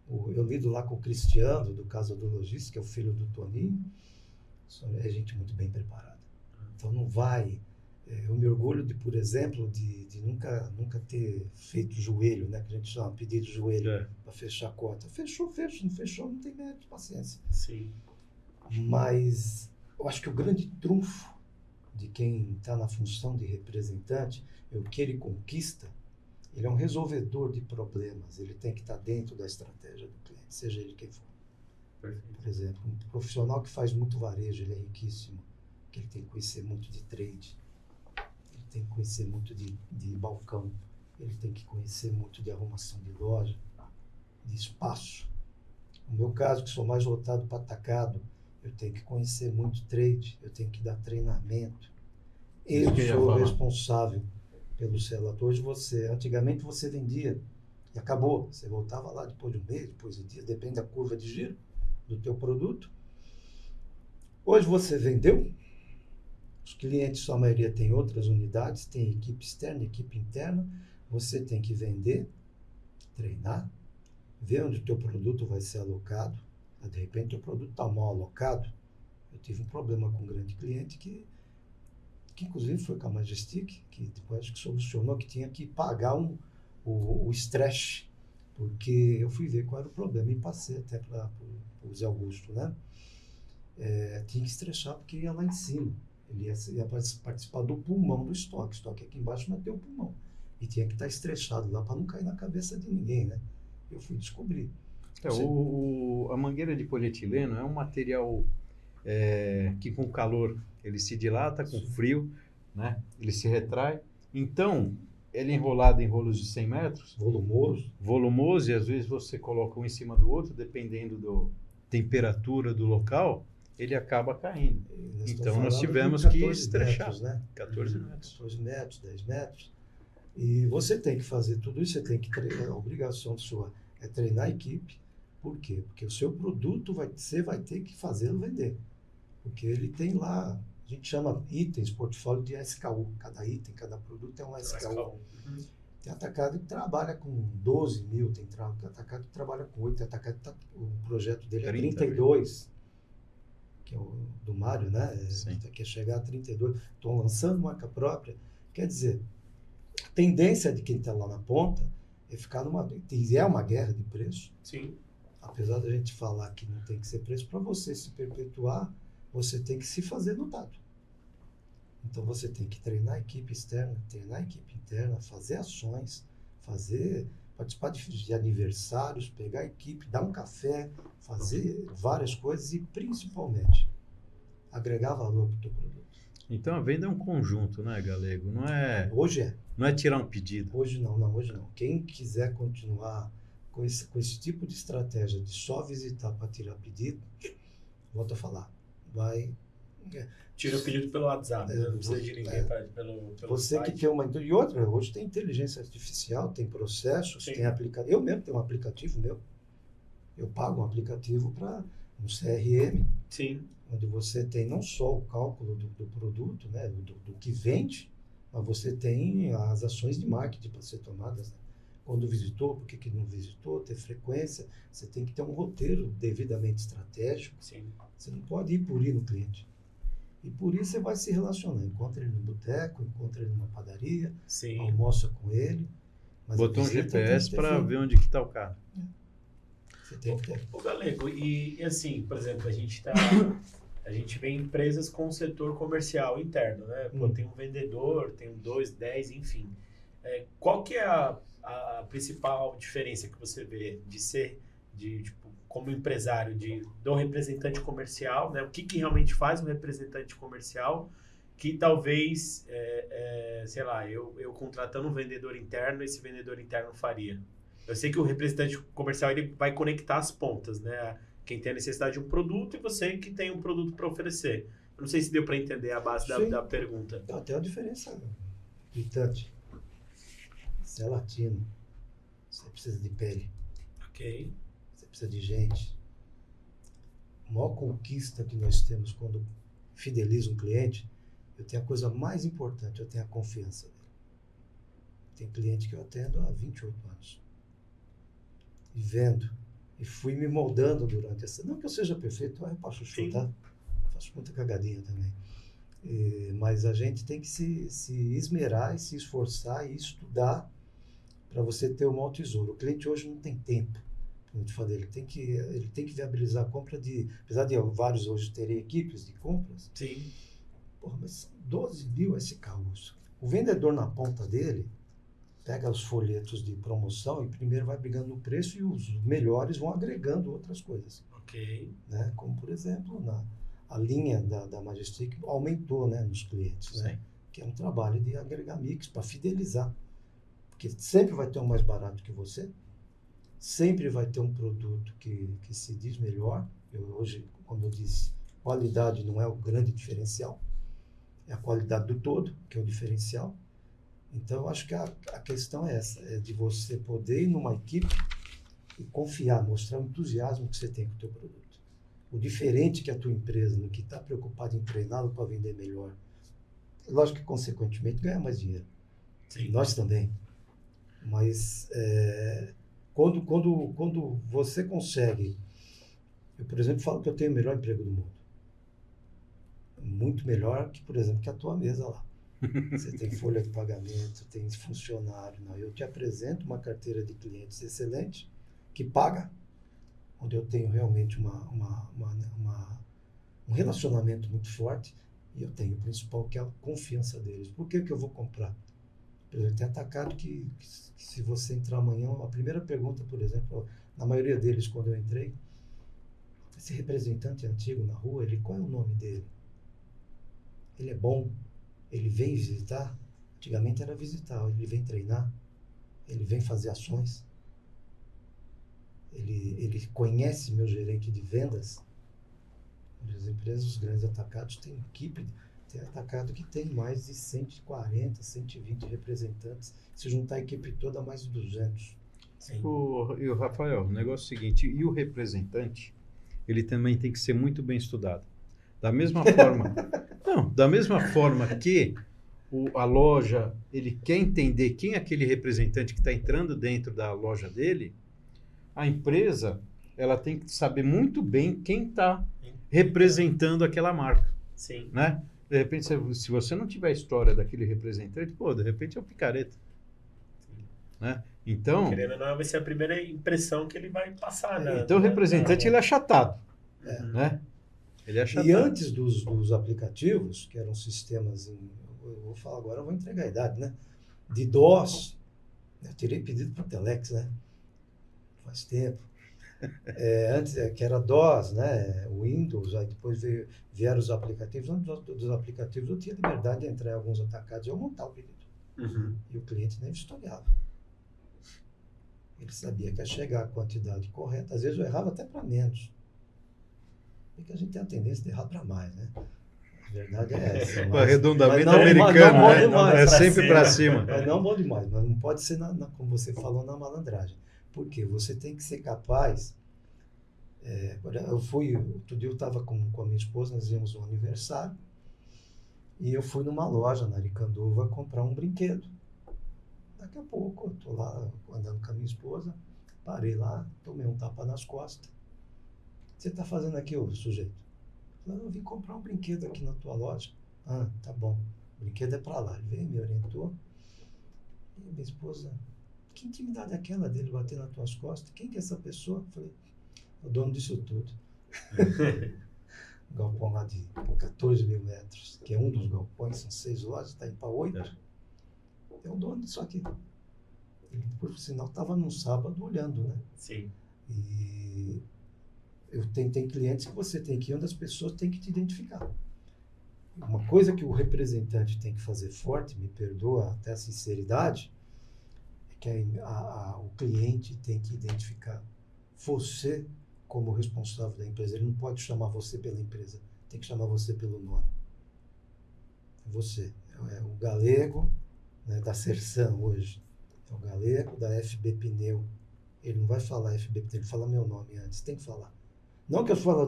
eu lido lá com o Cristiano, do Casa do Logística, que é o filho do Toninho. É gente muito bem preparada. Então não vai... Eu me orgulho de, por exemplo, de nunca ter feito joelho, né? Que a gente chama pedido de joelho para fechar a cota. Fechou, não fechou, não tem mérito, paciência. Sim. Mas eu acho que o grande trunfo de quem está na função de representante é o que ele conquista. Ele é um resolvedor de problemas, ele tem que estar dentro da estratégia do cliente, seja ele quem for. Perfeito. Por exemplo, um profissional que faz muito varejo, ele é riquíssimo, porque ele tem que conhecer muito de trade, ele tem que conhecer muito de balcão, ele tem que conhecer muito de arrumação de loja, de espaço. No meu caso, que sou mais voltado para atacado, eu tenho que conhecer muito trade, eu tenho que dar treinamento. Eu sou responsável pelo relatório de antigamente você vendia e acabou. Você voltava lá depois de um mês, depois de dia, depende da curva de giro do teu produto. Hoje você vendeu, os clientes, sua maioria tem outras unidades, tem equipe externa, equipe interna, você tem que vender, treinar, ver onde o teu produto vai ser alocado. De repente o teu produto está mal alocado. Eu tive um problema com um grande cliente que inclusive foi com a Majestic, que depois acho que solucionou, que tinha que pagar o estresse, porque eu fui ver qual era o problema e passei até para o Zé Augusto, né? Tinha que estressar porque ia lá em cima, ele ia participar do pulmão do estoque. O estoque aqui embaixo não tem o pulmão, e tinha que estar estressado lá para não cair na cabeça de ninguém, né? Eu fui descobrir. A mangueira de polietileno é um material que com calor ele se dilata, com frio, né? Ele se retrai. Então, ele é enrolado em rolos de 100 metros. Volumoso, e às vezes você coloca um em cima do outro, dependendo da temperatura do local, ele acaba caindo. Então, nós tivemos que estrechar. Metros, né? 14 metros. 14 metros, 10 metros. E você tem que fazer tudo isso, você tem que treinar, a obrigação sua é treinar a equipe. Por quê? Porque o seu produto você vai ter que fazê-lo vender. Porque ele tem lá, a gente chama itens, portfólio de SKU. Cada item, cada produto é um SKU. Tem atacado que trabalha com 12 mil, tem atacado que trabalha com 8, tem atacado que o projeto dele é 32. que é o do Mário, né? Quer chegar a 32, estão lançando marca própria. Quer dizer, a tendência de quem está lá na ponta é ficar numa... É uma guerra de preço. Sim. Apesar da gente falar que não tem que ser preço, para você se perpetuar, você tem que se fazer notado. Então você tem que treinar a equipe externa, treinar a equipe interna, fazer ações, participar de aniversários, pegar a equipe, dar um café, fazer várias coisas e principalmente agregar valor para o teu produto. Então a venda é um conjunto, né, Galego? Hoje não é tirar um pedido. Hoje não. Quem quiser continuar com esse tipo de estratégia de só visitar para tirar pedido, volto a falar, vai... Tira o pedido pelo WhatsApp, não precisa de ninguém pelo você site. Que tem uma... E outra, hoje tem inteligência artificial, tem processos, tem aplicativo. Eu mesmo tenho um aplicativo meu. Eu pago um aplicativo para um CRM, Sim. onde você tem não só o cálculo do produto, né, do que vende, mas você tem as ações de marketing para ser tomadas, né? Quando visitou, por que não visitou, ter frequência. Você tem que ter um roteiro devidamente estratégico. Sim. Você não pode ir por ir no cliente. E por isso você vai se relacionar. Encontra ele no boteco, encontra ele numa padaria, Sim. almoça com ele. Mas botou um GPS para ver onde que está o cara. Você tem que ter. Ô, Galego, e assim, por exemplo, a gente vê empresas com o setor comercial interno, né? Pô, tem um vendedor, tem um 2, 10, enfim. Qual que é a principal diferença que você vê de ser, tipo, como empresário, do representante comercial, né? O que realmente faz um representante comercial que talvez, sei lá, eu contratando um vendedor interno, esse vendedor interno faria? Eu sei que o representante comercial ele vai conectar as pontas, né? Quem tem a necessidade de um produto e você que tem um produto para oferecer. Eu não sei se deu para entender a base da pergunta. Tem uma diferença gritante. Você é latino, você precisa de pele. Ok. Você precisa de gente. A maior conquista que nós temos quando fideliza um cliente, eu tenho a coisa mais importante, eu tenho a confiança dele. Tem cliente que eu atendo há 28 anos. E vendo. E fui me moldando durante essa... Não que eu seja perfeito, eu posso chutar. Faço muita cagadinha também. Mas a gente tem que se esmerar e se esforçar e estudar para você ter o maior tesouro. O cliente hoje não tem tempo. Como eu te falei, ele tem que viabilizar a compra apesar de vários hoje terem equipes de compras. Sim. Porra, mas são 12 mil SKUs. O vendedor na ponta dele pega os folhetos de promoção e primeiro vai brigando no preço e os melhores vão agregando outras coisas. Ok. Né? Como, por exemplo, a linha da Majestic aumentou, né, nos clientes, né? Que é um trabalho de agregar mix para fidelizar. Porque sempre vai ter um mais barato que você, sempre vai ter um produto que se diz melhor. Hoje, como eu disse, qualidade não é o grande diferencial, é a qualidade do todo que é o diferencial. Então, eu acho que a questão é essa, é de você poder ir numa equipe e confiar, mostrar o entusiasmo que você tem com o teu produto. O diferente que a tua empresa, no que está preocupado em treiná-lo para vender melhor. Lógico que, consequentemente, ganha mais dinheiro. Sim. Nós também. Mas, quando você consegue... Eu, por exemplo, falo que eu tenho o melhor emprego do mundo. Muito melhor que, por exemplo, que a tua mesa lá. Você tem folha de pagamento, tem funcionário. Não, eu te apresento uma carteira de clientes excelente, que paga, onde eu tenho realmente um relacionamento muito forte, e eu tenho o principal, que é a confiança deles. Por que eu vou comprar? Por exemplo, tem atacado que se você entrar amanhã, a primeira pergunta, por exemplo, na maioria deles, quando eu entrei, esse representante antigo na rua, qual é o nome dele? Ele é bom? Ele vem visitar? Antigamente era visitar, ele vem treinar, ele vem fazer ações, ele conhece meu gerente de vendas. As empresas, os grandes atacados têm equipe, tem atacado que tem mais de 140, 120 representantes. Se juntar a equipe toda, mais de 200. Sim. E o Rafael, o negócio é o seguinte, e o representante, ele também tem que ser muito bem estudado. Da mesma forma que a loja, ele quer entender quem é aquele representante que está entrando dentro da loja dele, a empresa, ela tem que saber muito bem quem está representando aquela marca, Sim. né? De repente, se você não tiver a história daquele representante, pô, de repente é o picareta, né? Então, Querendo ou não, vai ser a primeira impressão que ele vai passar, né? então o representante ele é achatado, É. né? Ele é achatado. E antes dos aplicativos, que eram sistemas, eu vou falar agora, eu vou entregar a idade, né? De DOS, eu tirei pedido para o Telex, né? Faz tempo. Antes, que era DOS, né? Windows, aí depois vieram os aplicativos. Antes dos aplicativos eu tinha liberdade de entrar em alguns atacados e eu montar o pedido. Uhum. E o cliente nem historiava. Ele sabia que ia chegar a quantidade correta. Às vezes eu errava até para menos. Porque a gente tem a tendência de errar para mais, né? A verdade é essa. O arredondamento mas não americano, bom né? demais. É sempre para cima. Mas não bom demais. Mas não pode ser, como você falou, na malandragem. Porque você tem que ser capaz. Outro dia eu estava com a minha esposa, nós íamos um aniversário. E eu fui numa loja na Aricanduva comprar um brinquedo. Daqui a pouco, eu estou lá andando com a minha esposa, parei lá, tomei um tapa nas costas. O que você está fazendo aqui, ô sujeito? Eu vim comprar um brinquedo aqui na tua loja. Ah, tá bom. O brinquedo é para lá. Ele veio, me orientou. E minha esposa, que intimidade é aquela dele bater nas tuas costas? Quem que é essa pessoa? Eu falei, o dono disso tudo. Um galpão lá de 14 mil metros, que é um dos galpões, são 6 lojas, está indo para 8. É o dono disso aqui. Ele, por sinal, estava num sábado olhando, né? Sim. E tem clientes que você tem que ir onde as pessoas têm que te identificar. Uma coisa que o representante tem que fazer forte, me perdoa até a sinceridade, é que o cliente tem que identificar você como responsável da empresa. Ele não pode chamar você pela empresa, tem que chamar você pelo nome. Você. É o galego, né, da Sersan hoje. É o galego da FB Pneu. Ele não vai falar FB Pneu, ele fala meu nome antes, tem que falar. Não que eu falo,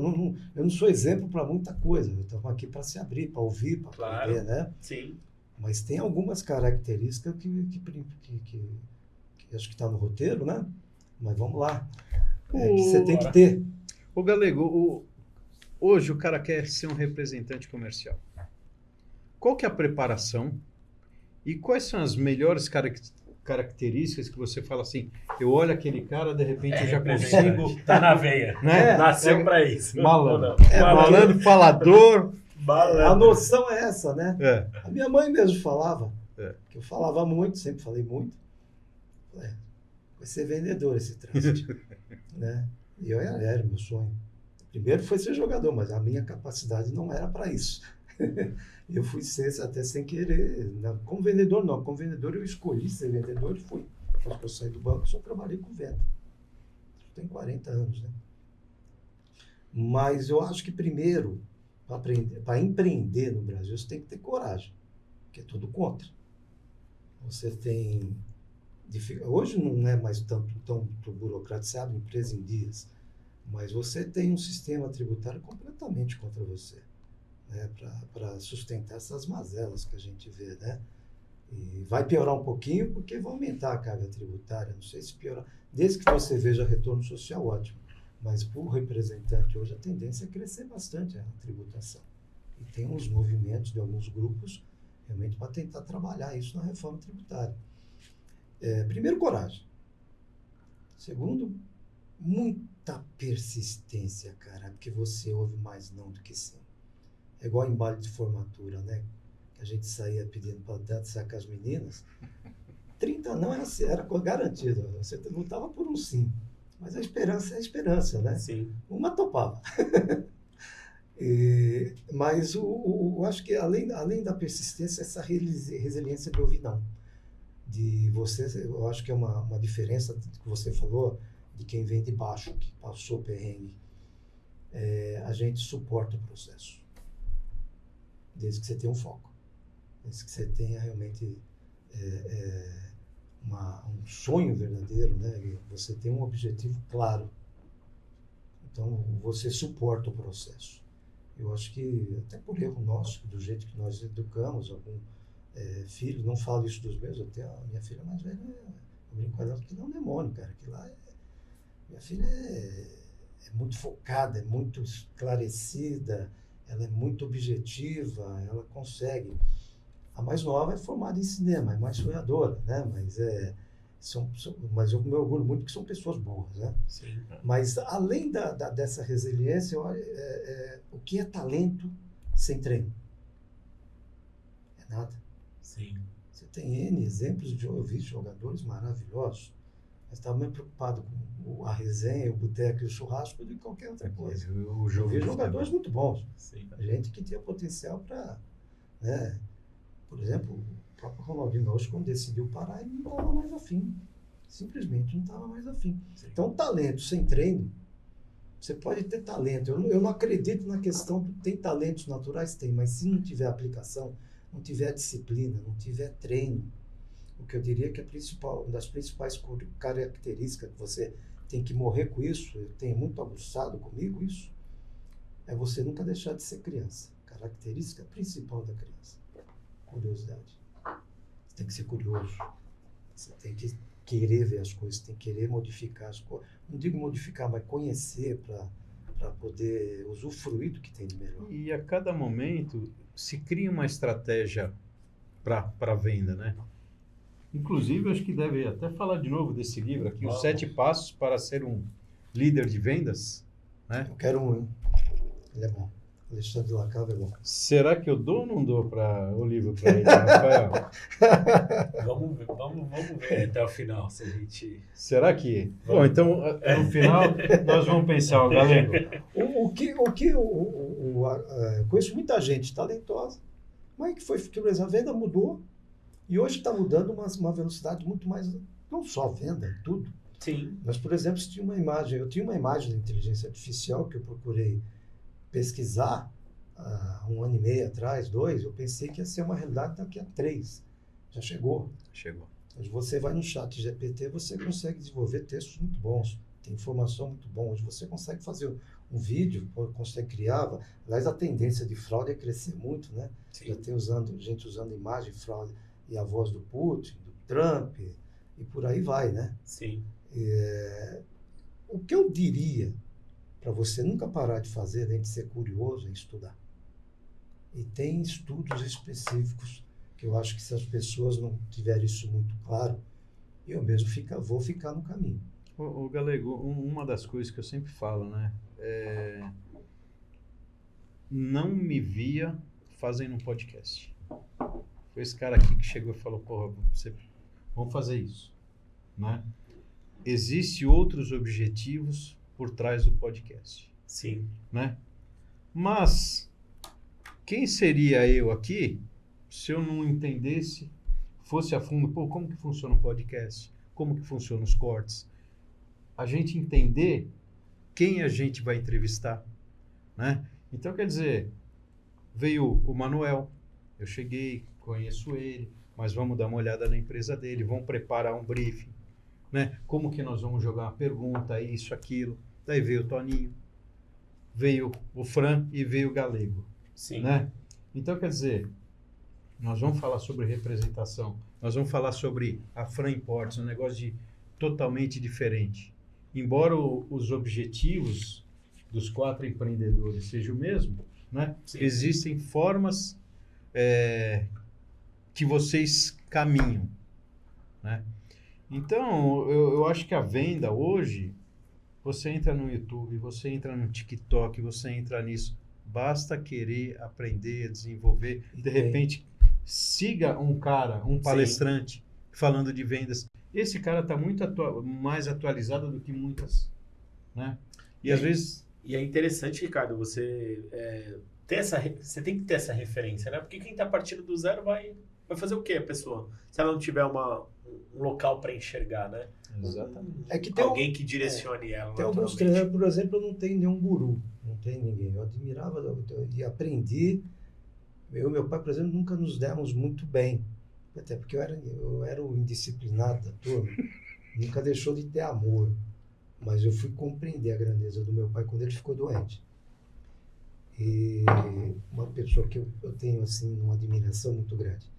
eu não sou exemplo para muita coisa, eu estava aqui para se abrir, para ouvir, para aprender, né? Sim. Mas tem algumas características que acho que está no roteiro, né? Mas vamos lá. Que você tem que ter. O Galego, hoje o cara quer ser um representante comercial. Qual que é a preparação e quais são as melhores características que você fala assim, eu olho aquele cara, de repente eu já consigo... Tá na veia. Né? Nasceu para isso. Malandro. Malandro, falador. A noção é essa, né? É. A minha mãe mesmo falava, que eu falava muito, sempre falei muito. Vai ser vendedor esse trânsito. Né? E era meu sonho. Primeiro foi ser jogador, mas a minha capacidade não era para isso. Eu fui ser até sem querer. Como vendedor, não. Como vendedor, eu escolhi ser vendedor e fui. Depois que eu saí do banco, só trabalhei com venda. Tenho 40 anos, né? Mas eu acho que primeiro, para empreender no Brasil, você tem que ter coragem, que é tudo contra. Você tem... Hoje não é mais tão burocratizado, empresa em dias, mas você tem um sistema tributário completamente contra você, né, para sustentar essas mazelas que a gente vê, né? E vai piorar um pouquinho porque vai aumentar a carga tributária, não sei se piorar. Desde que você veja retorno social, ótimo. Mas para o representante hoje a tendência é crescer bastante a tributação. E tem uns movimentos de alguns grupos realmente para tentar trabalhar isso na reforma tributária. Primeiro, coragem. Segundo, muita persistência, cara, porque você ouve mais não do que sim. É igual em baile de formatura, né? Que a gente saía pedindo para dançar com as meninas. 30 não era garantido. Você lutava por um sim. Mas a esperança é a esperança, né? Sim. Uma topava. Mas eu acho que além da persistência, essa resiliência de ouvir não. De você, eu acho que é uma diferença que você falou de quem vem de baixo, que passou perrengue. A gente suporta o processo. Desde que você tenha um foco. Desde que você tenha realmente um sonho verdadeiro, né? Você tem um objetivo claro. Então, você suporta o processo. Eu acho que, até por erro nosso, do jeito que nós educamos algum filho, não falo isso dos meus, até a minha filha mais velha, eu brinco com ela que não é um demônio, cara, que lá minha filha é muito focada, é muito esclarecida, ela é muito objetiva, ela consegue. A mais nova é formada em cinema, é mais sonhadora, né? Mas eu me orgulho muito que são pessoas boas, né? Sim. Mas além dessa resiliência, o que é talento sem treino? É nada. Sim. Você tem N exemplos de eu vi jogadores maravilhosos, mas estava mais preocupado com a resenha, o boteco e o churrasco do que qualquer outra coisa. Eu vi jogadores muito bons, Sim. gente que tinha potencial para, né? Por exemplo, o próprio Ronaldinho Gaúcho, quando decidiu parar, ele não estava mais afim. Simplesmente não estava mais afim. Sim. Então, talento sem treino, você pode ter talento. Eu não acredito na questão do tem talentos naturais, tem, mas se não tiver aplicação, não tiver disciplina, não tiver treino, o que eu diria que uma das principais características que você tem que morrer com isso, eu tenho muito aguçado comigo isso, é você nunca deixar de ser criança. Característica principal da criança. Curiosidade. Você tem que ser curioso. Você tem que querer ver as coisas, tem que querer modificar as coisas. Não digo modificar, mas conhecer para poder usufruir do que tem de melhor. E a cada momento se cria uma estratégia para venda, né? Inclusive, acho que deve até falar de novo desse livro aqui, Os 7 Passos para ser um líder de vendas, né? Eu quero um, hein? Ele é bom. Alexandre de Lacava é bom. Será que eu dou ou não dou o livro para ele, Rafael? Vamos ver até o final, se a gente... Será que... Bom, então, no final, nós vamos pensar, ó, Galego. Eu conheço muita gente talentosa, mas que a venda mudou e hoje está mudando uma velocidade muito mais, não só venda, tudo. Sim. Mas, por exemplo, eu tinha uma imagem de inteligência artificial que eu procurei pesquisar 1 ano e meio atrás, 2, eu pensei que ia ser uma realidade daqui a 3. Já chegou. Hoje você vai no chat GPT, você consegue desenvolver textos muito bons, tem informação muito boa. Hoje você consegue fazer um vídeo, consegue criar. Aliás, a tendência de fraude é crescer muito, né? Sim. Já tem gente usando imagem, fraude e a voz do Putin, do Trump, e por aí vai, né? Sim. O que eu diria para você nunca parar de fazer, além de ser curioso, é estudar. E tem estudos específicos que eu acho que se as pessoas não tiverem isso muito claro, eu mesmo vou ficar no caminho. Ô Galego, uma das coisas que eu sempre falo, né? Não me via fazendo um podcast. Foi esse cara aqui que chegou e falou, porra, vamos fazer isso, né? Existem outros objetivos por trás do podcast. Sim. Né? Mas quem seria eu aqui se eu não entendesse, fosse a fundo, como que funciona o podcast? Como que funcionam os cortes? A gente entender quem a gente vai entrevistar, né? Então, quer dizer, veio o Manuel, eu cheguei, conheço ele, mas vamos dar uma olhada na empresa dele, vamos preparar um briefing, né? Como que nós vamos jogar uma pergunta, isso, aquilo. Daí veio o Toninho, veio o Fran e veio o Galego. Sim. Né? Então, quer dizer, nós vamos falar sobre representação, nós vamos falar sobre a Fran Imports, um negócio totalmente diferente. Embora os objetivos dos 4 empreendedores sejam o mesmo, né? Existem formas que vocês caminham, né? Então, eu acho que a venda hoje, você entra no YouTube, você entra no TikTok, você entra nisso, basta querer aprender, desenvolver. De repente, siga um cara, um palestrante, falando de vendas. Esse cara está muito mais atualizado do que muitas, né? E às vezes... E é interessante, Ricardo, você você tem que ter essa referência, né? Porque quem está partindo do zero vai fazer o quê, a pessoa? Se ela não tiver um local para enxergar, né? Exatamente. É que tem alguém que direcione ela. Tem alguns treinadores, por exemplo, eu não tenho nenhum guru, não tem ninguém. Eu admirava e aprendi. Eu e meu pai, por exemplo, nunca nos demos muito bem. Até porque eu era o indisciplinado da turma. Nunca deixou de ter amor. Mas eu fui compreender a grandeza do meu pai quando ele ficou doente. E uma pessoa que eu tenho, assim, uma admiração muito grande.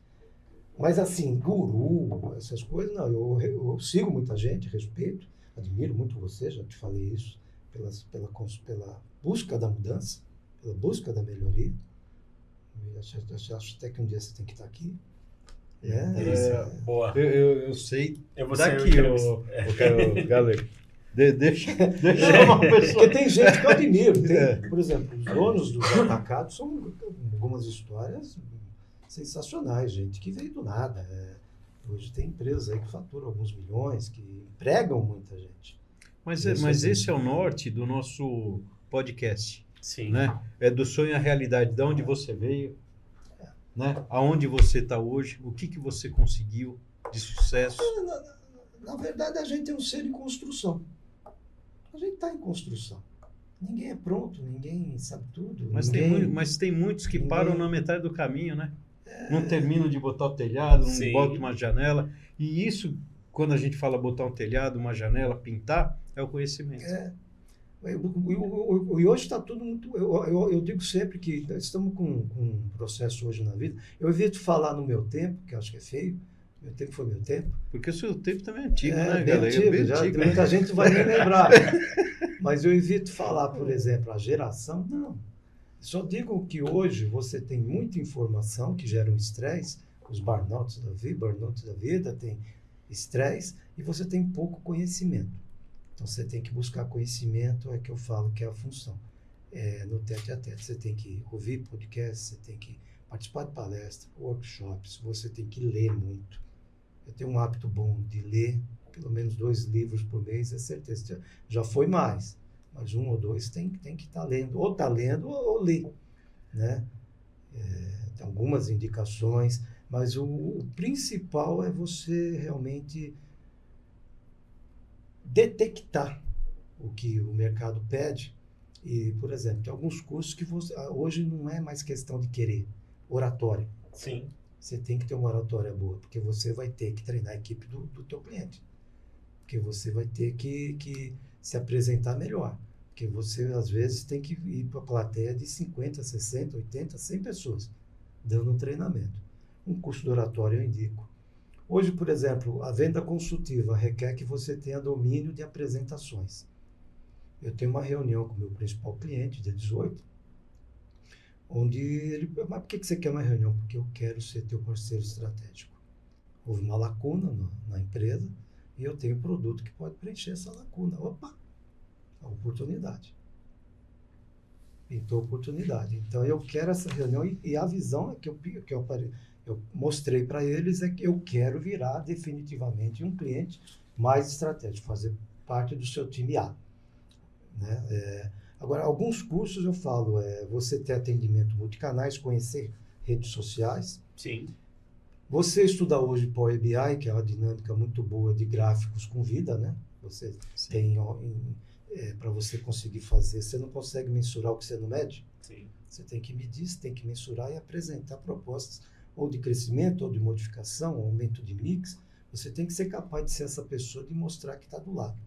Mas, assim, guru, essas coisas, não. Eu sigo muita gente, respeito, admiro muito você, já te falei isso. pela busca da mudança, pela busca da melhoria. Eu acho até que um dia você tem que estar aqui. Boa. Eu sei. Eu vou ser Daqui, galera. Deixa uma pessoa. Porque tem gente que eu admiro. Por exemplo, os donos dos atacados são algumas histórias sensacionais, gente que veio do nada. Hoje tem empresas aí que faturam alguns milhões, que empregam muita gente. Mas esse é o norte do nosso podcast. Sim. Né? É do sonho à realidade, de onde você veio, né? Aonde você está hoje, o que você conseguiu de sucesso. Na verdade, a gente é um ser em construção. A gente está em construção. Ninguém é pronto, ninguém sabe tudo. Mas tem muitos que param na metade do caminho, né? Não terminam de botar o telhado, não botam uma janela. E isso, quando a gente fala botar um telhado, uma janela, pintar, é o conhecimento. E hoje está tudo muito... Eu digo sempre que estamos com um processo hoje na vida. Eu evito falar no meu tempo, que eu acho que é feio. Meu tempo foi meu tempo. Porque o seu tempo também é antigo, né, bem galera? antigo, Bem antigo, né? muita gente vai nem lembrar. Mas eu evito falar, por exemplo, a geração. Não. Só digo que hoje você tem muita informação que gera um estresse. Os burnouts da vida tem estresse. E você tem pouco conhecimento. Então, você tem que buscar conhecimento, é que eu falo que é a função. No tete a tete, você tem que ouvir podcasts, você tem que participar de palestras, workshops, você tem que ler muito. Eu tenho um hábito bom de ler, pelo menos 2 livros por mês, é certeza. Já foi mais, mas 1 ou 2 tem que estar lendo, ou ler. Né? Tem algumas indicações, mas o principal é você realmente detectar o que o mercado pede. E, por exemplo, tem alguns cursos que hoje não é mais questão de querer. Oratória. Sim. Você tem que ter uma oratória boa, porque você vai ter que treinar a equipe do teu cliente. Porque você vai ter que se apresentar melhor. Porque você, às vezes, tem que ir para a plateia de 50, 60, 80, 100 pessoas, dando um treinamento. Um curso de oratória eu indico. Hoje, por exemplo, a venda consultiva requer que você tenha domínio de apresentações. Eu tenho uma reunião com o meu principal cliente, dia 18, onde ele... Mas por que você quer uma reunião? Porque eu quero ser teu parceiro estratégico. Houve uma lacuna na empresa e eu tenho um produto que pode preencher essa lacuna. Opa! A oportunidade. Pintou a oportunidade. Então, eu quero essa reunião e a visão é que eu mostrei para eles é que eu quero virar definitivamente um cliente mais estratégico, fazer parte do seu time A. Né? Agora, alguns cursos eu falo, você ter atendimento multicanais, conhecer redes sociais. Sim. Você estudar hoje Power BI, que é uma dinâmica muito boa de gráficos com vida, né? Você tem para você conseguir fazer, você não consegue mensurar o que você não mede. Sim. Você tem que medir, você tem que mensurar e apresentar propostas ou de crescimento, ou de modificação, ou aumento de mix. Você tem que ser capaz de ser essa pessoa de mostrar que está do lado.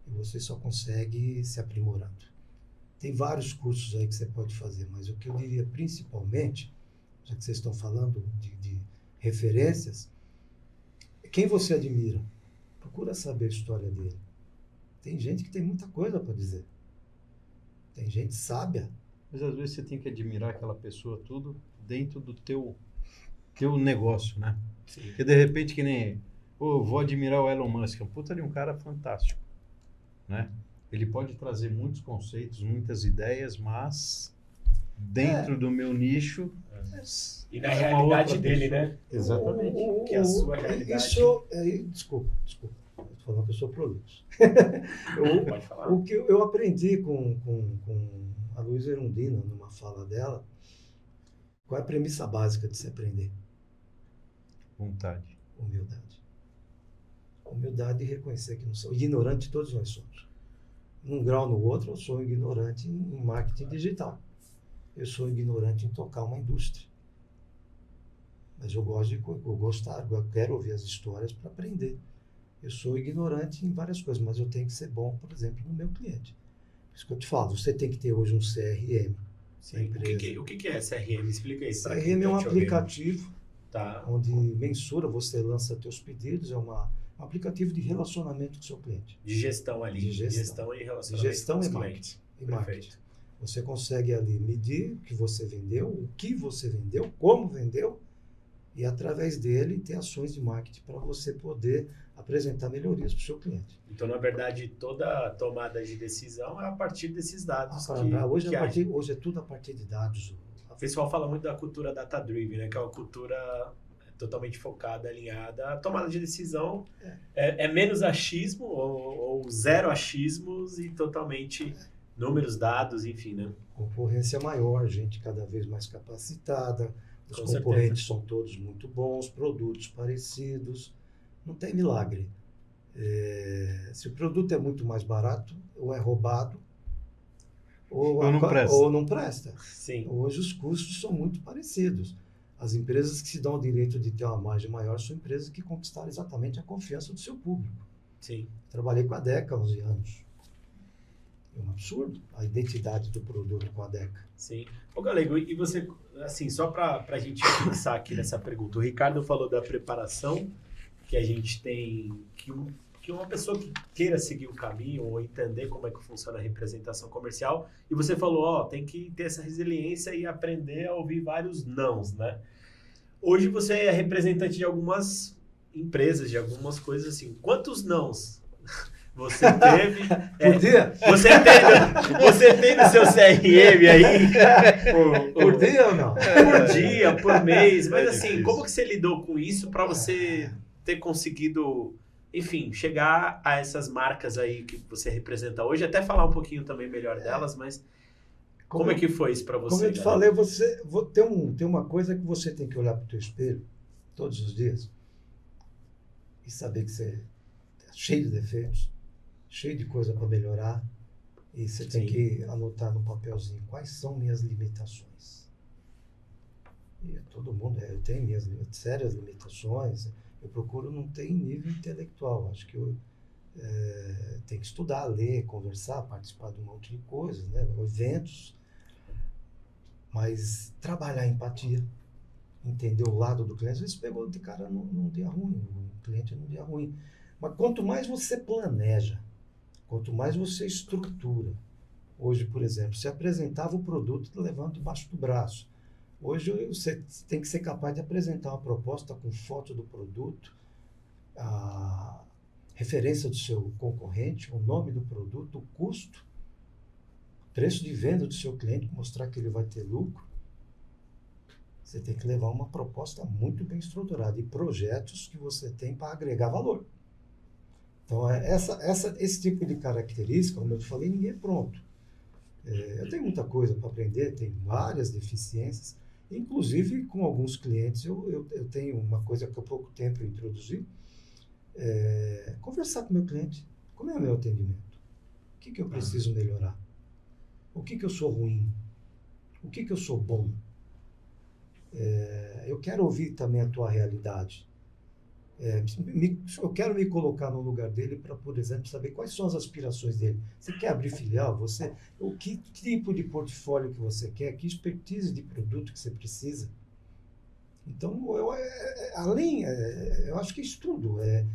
E você só consegue se aprimorando. Tem vários cursos aí que você pode fazer, mas o que eu diria principalmente, já que vocês estão falando de referências, quem você admira? Procura saber a história dele. Tem gente que tem muita coisa para dizer. Tem gente sábia. Mas às vezes você tem que admirar aquela pessoa tudo dentro do teu negócio, né? Sim. Porque de repente que nem... vou admirar o Elon Musk, é um puta de um cara fantástico, né? Ele pode trazer muitos conceitos, muitas ideias, mas dentro do meu nicho... E na realidade dele, pessoa. né? Exatamente. Que é a sua realidade. Desculpa. Estou falando pessoa prolixo. Pode falar. O que eu aprendi com a Luísa Erundina, numa fala dela, qual é a premissa básica de se aprender? Vontade. Humildade. Humildade e reconhecer que não sou ignorante, todos nós somos. Num grau ou no outro, eu sou ignorante em marketing digital. Eu sou ignorante em tocar uma indústria. Mas eu quero ouvir as histórias para aprender. Eu sou ignorante em várias coisas, mas eu tenho que ser bom, por exemplo, no meu cliente. Por isso que eu te falo, você tem que ter hoje um CRM. Sim. O que é CRM? Explica isso. CRM é um aplicativo tá. onde mensura, você lança teus pedidos, é um aplicativo de relacionamento com o seu cliente. De gestão ali. De gestão. Gestão e De relacionamento gestão com os e clientes. E marketing. Perfeito. Você consegue ali medir o que você vendeu, o que você vendeu, como vendeu, e através dele ter ações de marketing para você poder apresentar melhorias para o seu cliente. Então, na verdade, toda tomada de decisão é a partir desses dados Hoje é tudo a partir de dados. O pessoal fala muito da cultura data-driven, né? Que é uma cultura totalmente focada, alinhada. A tomada de decisão é menos achismo ou zero achismos e totalmente números, dados, enfim, né? Concorrência maior, gente cada vez mais capacitada, os Com concorrentes são todos muito bons, produtos parecidos, não tem milagre. Se o produto é muito mais barato, ou é roubado, ou não presta. Sim. Hoje os custos são muito parecidos. As empresas que se dão o direito de ter uma margem maior são empresas que conquistaram exatamente a confiança do seu público. Sim. Trabalhei com a DECA há 11 anos. É um absurdo a identidade do produto com a DECA. Sim. Ô Galego, e você, assim, só para a gente fixar aqui nessa pergunta, o Ricardo falou da preparação que a gente tem, que uma pessoa que queira seguir o caminho ou entender como é que funciona a representação comercial, e você falou, tem que ter essa resiliência e aprender a ouvir vários nãos, né? Hoje você é representante de algumas empresas, de algumas coisas assim. Quantos nãos você teve? Por dia? Você tem no seu CRM aí? Por dia ou não? Por dia, por mês. Mas assim, difícil. como que você lidou com isso para você ter conseguido, enfim, chegar a essas marcas aí que você representa hoje? Até falar um pouquinho também melhor delas, mas como é que foi isso para você? Como eu te falei, tem uma coisa que você tem que olhar para o teu espelho todos os dias e saber que você é cheio de defeitos, cheio de coisa para melhorar, e você tem que anotar no papelzinho quais são minhas limitações. E todo mundo, eu tenho minhas sérias limitações, eu procuro não ter em nível intelectual, acho que eu tenho que estudar, ler, conversar, participar de um monte de coisas, né? Eventos, mas trabalhar a empatia, entender o lado do cliente. Às vezes pegou de cara num dia ruim, o cliente num dia ruim. Mas quanto mais você planeja, quanto mais você estrutura. Hoje, por exemplo, você apresentava o produto levando debaixo do braço. Hoje você tem que ser capaz de apresentar uma proposta com foto do produto, a referência do seu concorrente, o nome do produto, o custo, preço de venda do seu cliente, mostrar que ele vai ter lucro. Você tem que levar uma proposta muito bem estruturada e projetos que você tem para agregar valor. Então, esse tipo de característica, como eu te falei, ninguém é pronto. Eu tenho muita coisa para aprender, tenho várias deficiências, inclusive com alguns clientes. Eu tenho uma coisa que há pouco tempo eu introduzi, conversar com o meu cliente. Como é o meu atendimento? O que eu preciso melhorar? O que eu sou ruim? O que eu sou bom? Eu quero ouvir também a tua realidade. Eu quero me colocar no lugar dele para, por exemplo, saber quais são as aspirações dele. Você quer abrir filial? Que tipo de portfólio que você quer? Que expertise de produto que você precisa? Então, eu acho que isso tudo. É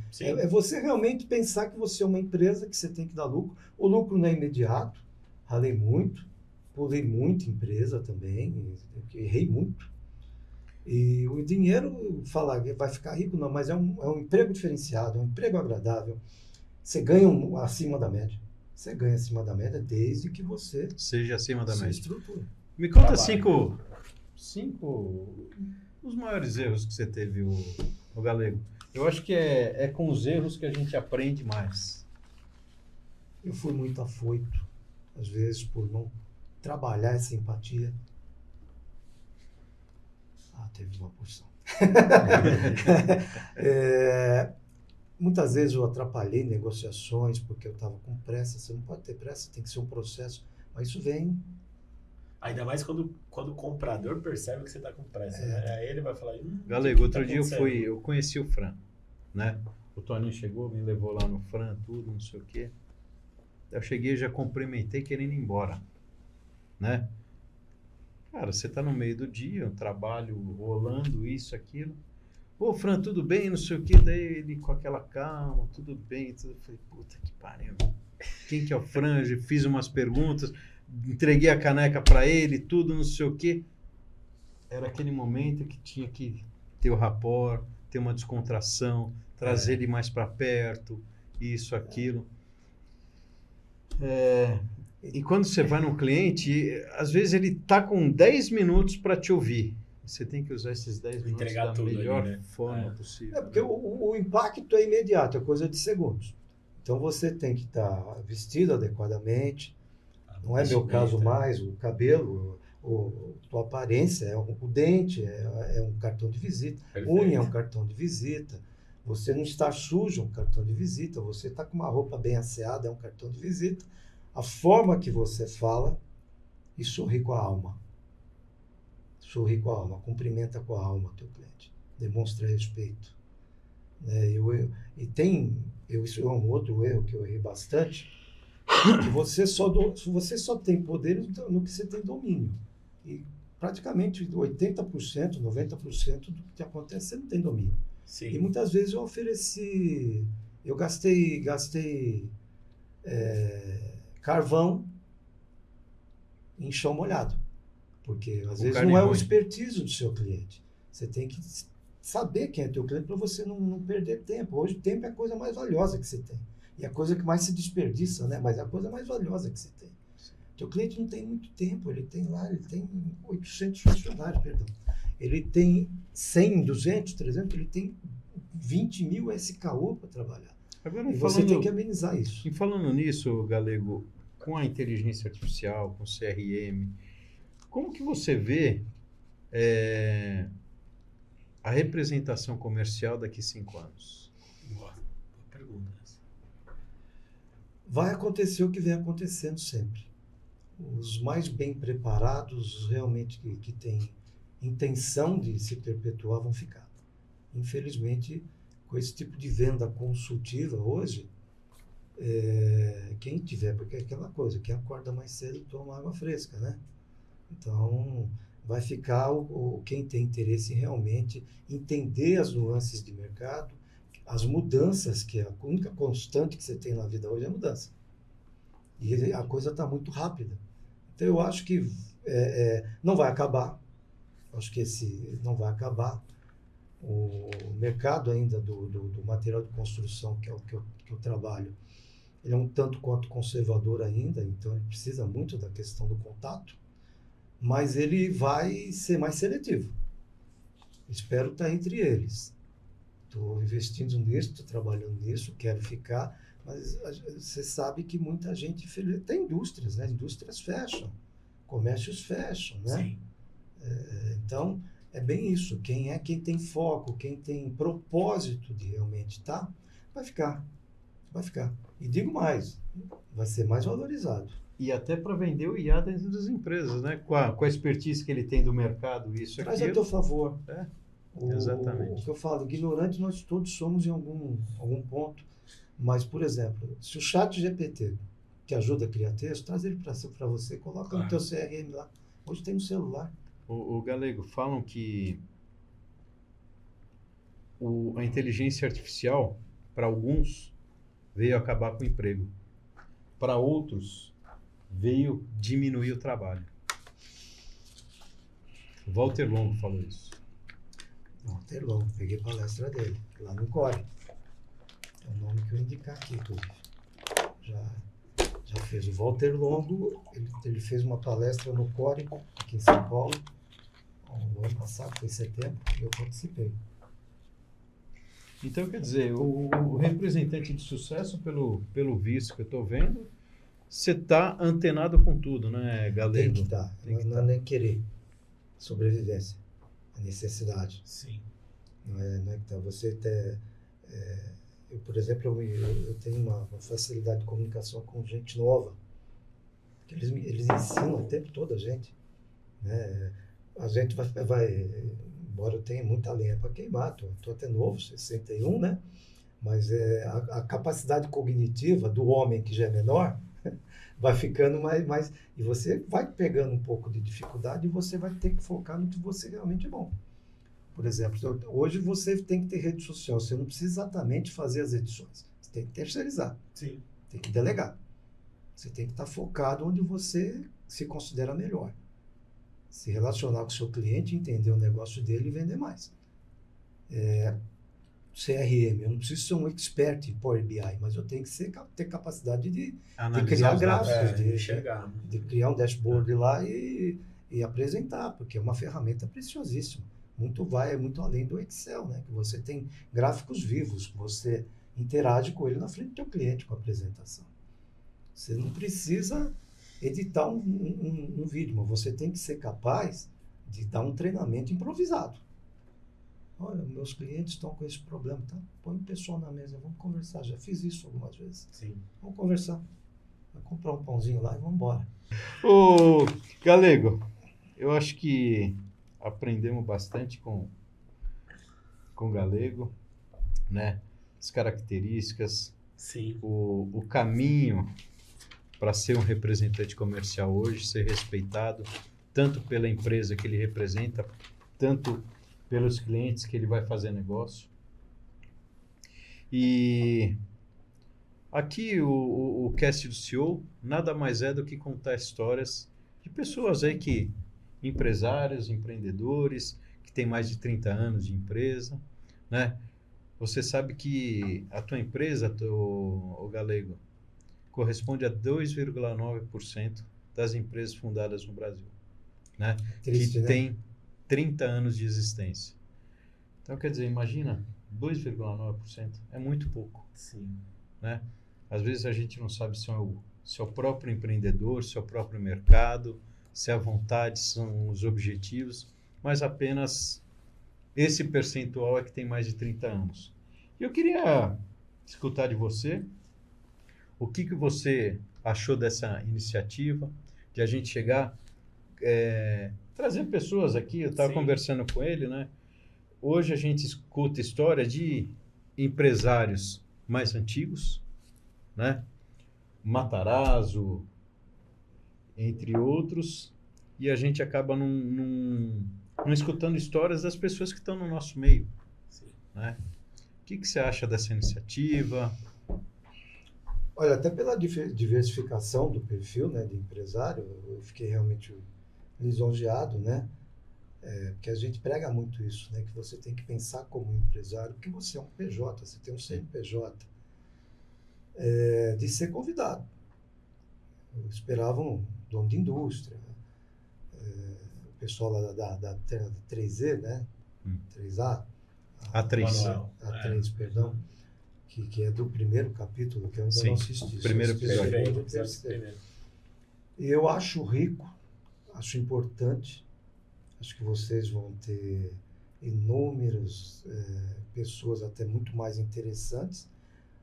você realmente pensar que você é uma empresa que você tem que dar lucro. O lucro não é imediato. Ralei muito, pulei muito empresa também, errei muito. E o dinheiro, falar que vai ficar rico, não, mas é um emprego diferenciado, é um emprego agradável. Você ganha acima da média. Você ganha acima da média desde que você seja acima da média. Estrutura. Me conta cinco os maiores erros que você teve, o Galego. Eu acho que é com os erros que a gente aprende mais. Eu fui muito afoito, às vezes, por não trabalhar essa empatia. Teve uma porção. Muitas vezes eu atrapalhei negociações porque eu estava com pressa. Você não pode ter pressa, tem que ser um processo. Mas isso vem. Ainda mais quando o comprador percebe que você está com pressa. Né? Aí ele vai falar... Galego, outro dia eu conheci o Fran, né? O Toninho chegou, me levou lá no Fran, tudo, não sei o quê. Eu cheguei, já cumprimentei, querendo ir embora, né? Cara, você está no meio do dia, um trabalho rolando, isso, aquilo. Ô, Fran, tudo bem? Não sei o quê. Daí ele com aquela calma, tudo bem. Tudo. Eu falei, puta que pariu. Quem que é o Fran? Eu fiz umas perguntas, entreguei a caneca para ele, tudo, não sei o quê. Era aquele momento que tinha que ter o rapport, ter uma descontração, trazer ele mais para perto, isso, aquilo. E quando você vai num cliente, às vezes ele tá com 10 minutos para te ouvir. Você tem que usar esses 10 minutos Entregar da tudo melhor ali, né? forma possível. Porque o impacto é imediato, é coisa de segundos. Então você tem que estar vestido adequadamente. Não é meu caso mais, o cabelo, tua aparência, o dente é um cartão de visita, Perfeito. unha é um cartão de visita. Você não está sujo é um cartão de visita, você está com uma roupa bem asseada é um cartão de visita. A forma que você fala e sorri com a alma. Sorri com a alma, cumprimenta com a alma o teu cliente, demonstra respeito. Isso é um outro erro que eu errei bastante, que você só tem poder no que você tem domínio. E praticamente 80%, 90% do que acontece você não tem domínio. Sim. E muitas vezes eu gastei carvão em chão molhado. Porque às vezes não é o expertise do seu cliente. Você tem que saber quem é teu cliente para você não perder tempo. Hoje o tempo é a coisa mais valiosa que você tem. E a coisa que mais se desperdiça, né? Mas é a coisa mais valiosa que você tem. Teu cliente não tem muito tempo. Ele tem 800 funcionários, perdão. Ele tem 100, 200, 300, ele tem 20 mil SKU para trabalhar. Agora, e você tem que amenizar isso. E falando nisso, Galego, com a inteligência artificial, com o CRM, como que você vê a representação comercial daqui a 5 anos? Boa pergunta. Vai acontecer o que vem acontecendo sempre. Os mais bem preparados, realmente que têm intenção de se perpetuar, vão ficar. Infelizmente, com esse tipo de venda consultiva hoje, quem tiver, porque é aquela coisa, quem acorda mais cedo toma água fresca, né? Então, vai ficar quem tem interesse em realmente entender as nuances de mercado, as mudanças, que é a única constante que você tem na vida hoje é a mudança. E a coisa está muito rápida. Então, eu acho que não vai acabar. Acho que não vai acabar. O mercado ainda do material de construção, que é o que eu trabalho, ele é um tanto quanto conservador ainda, então ele precisa muito da questão do contato, mas ele vai ser mais seletivo. Espero estar entre eles. Estou investindo nisso, estou trabalhando nisso, quero ficar, mas você sabe que muita gente... Tem indústrias, né? Indústrias fecham, comércios fecham, né? Sim. Então, é bem isso. Quem tem foco, quem tem propósito de realmente estar, vai ficar. Vai ficar. E digo mais, vai ser mais valorizado. E até para vender o IA dentro das empresas, né? Com a expertise que ele tem do mercado, isso aqui. Traz a teu favor. Exatamente. O que eu falo, ignorante nós todos somos em algum ponto. Mas, por exemplo, se o chat GPT te ajuda a criar texto, traz ele para você, coloca no teu CRM lá. Hoje tem no celular. O Galego, falam que a inteligência artificial, para alguns, veio acabar com o emprego. Para outros, veio diminuir o trabalho. Walter Longo falou isso. Walter Longo, peguei palestra dele, lá no Core. É o nome que eu indicar aqui, inclusive. Já fez o Walter Longo, ele fez uma palestra no Core, aqui em São Paulo, no ano passado, foi em setembro, e eu participei. Então, quer dizer, o representante de sucesso, pelo visto que eu estou vendo, você está antenado com tudo, né, Galego? Tem que estar. Não é nem querer. Sobrevivência. É necessidade. Sim. Não é que tá. Você tem... eu, por exemplo, eu tenho uma facilidade de comunicação com gente nova. Eles ensinam o tempo todo a gente. Né? A gente vai embora eu tenha muita lenha para queimar, estou até novo, 61, né? Mas a capacidade cognitiva do homem que já é menor vai ficando mais... E você vai pegando um pouco de dificuldade e você vai ter que focar no que você realmente é bom. Por exemplo, hoje você tem que ter rede social, você não precisa exatamente fazer as edições, você tem que terceirizar, Sim. tem que delegar. Você tem que estar focado onde você se considera melhor. Se relacionar com o seu cliente, entender o negócio dele e vender mais. CRM, eu não preciso ser um expert em Power BI, mas eu tenho que ter capacidade de criar os dados. gráficos, Enxergar. de criar um dashboard lá e apresentar, porque é uma ferramenta preciosíssima. Vai muito além do Excel, né? Que você tem gráficos vivos, que você interage com ele na frente do teu cliente com a apresentação. Você não precisa editar um vídeo, mas você tem que ser capaz de dar um treinamento improvisado. Olha, meus clientes estão com esse problema, tá? Põe o pessoal na mesa, vamos conversar. Já fiz isso algumas vezes. Sim. Vamos conversar. Vai comprar um pãozinho lá e vamos embora. Ô, Galego, eu acho que aprendemos bastante com o Galego, né? As características, Sim. o caminho para ser um representante comercial hoje, ser respeitado, tanto pela empresa que ele representa, tanto pelos clientes que ele vai fazer negócio. E aqui o Cast do CEO nada mais é do que contar histórias de pessoas aí empresários, empreendedores, que têm mais de 30 anos de empresa, né? Você sabe que a tua empresa, o Galego, corresponde a 2,9% das empresas fundadas no Brasil, né? Triste, que né? tem 30 anos de existência. Então, quer dizer, imagina, 2,9% é muito pouco. Sim. Né? Às vezes a gente não sabe se é o próprio empreendedor, se é o próprio mercado, se é a vontade, são os objetivos, mas apenas esse percentual é que tem mais de 30 anos. E eu queria escutar de você o que você achou dessa iniciativa, de a gente chegar, trazer pessoas aqui, eu estava conversando com ele, né? Hoje a gente escuta história de empresários mais antigos, né? Matarazzo, entre outros, e a gente acaba não escutando histórias das pessoas que estão no nosso meio. Sim. Né? O que você acha dessa iniciativa? Olha, até pela diversificação do perfil, né, de empresário, eu fiquei realmente lisonjeado, né? Porque a gente prega muito isso, né? Que você tem que pensar como empresário, porque você é um PJ, você tem um CNPJ, de ser convidado. Eu esperava um dono de indústria, o pessoal lá da 3E, né? 3A. A3. A3, perdão. Que é do primeiro capítulo, que eu ainda não assisti. Primeiro episódio. E eu acho rico, acho importante, acho que vocês vão ter inúmeras pessoas até muito mais interessantes.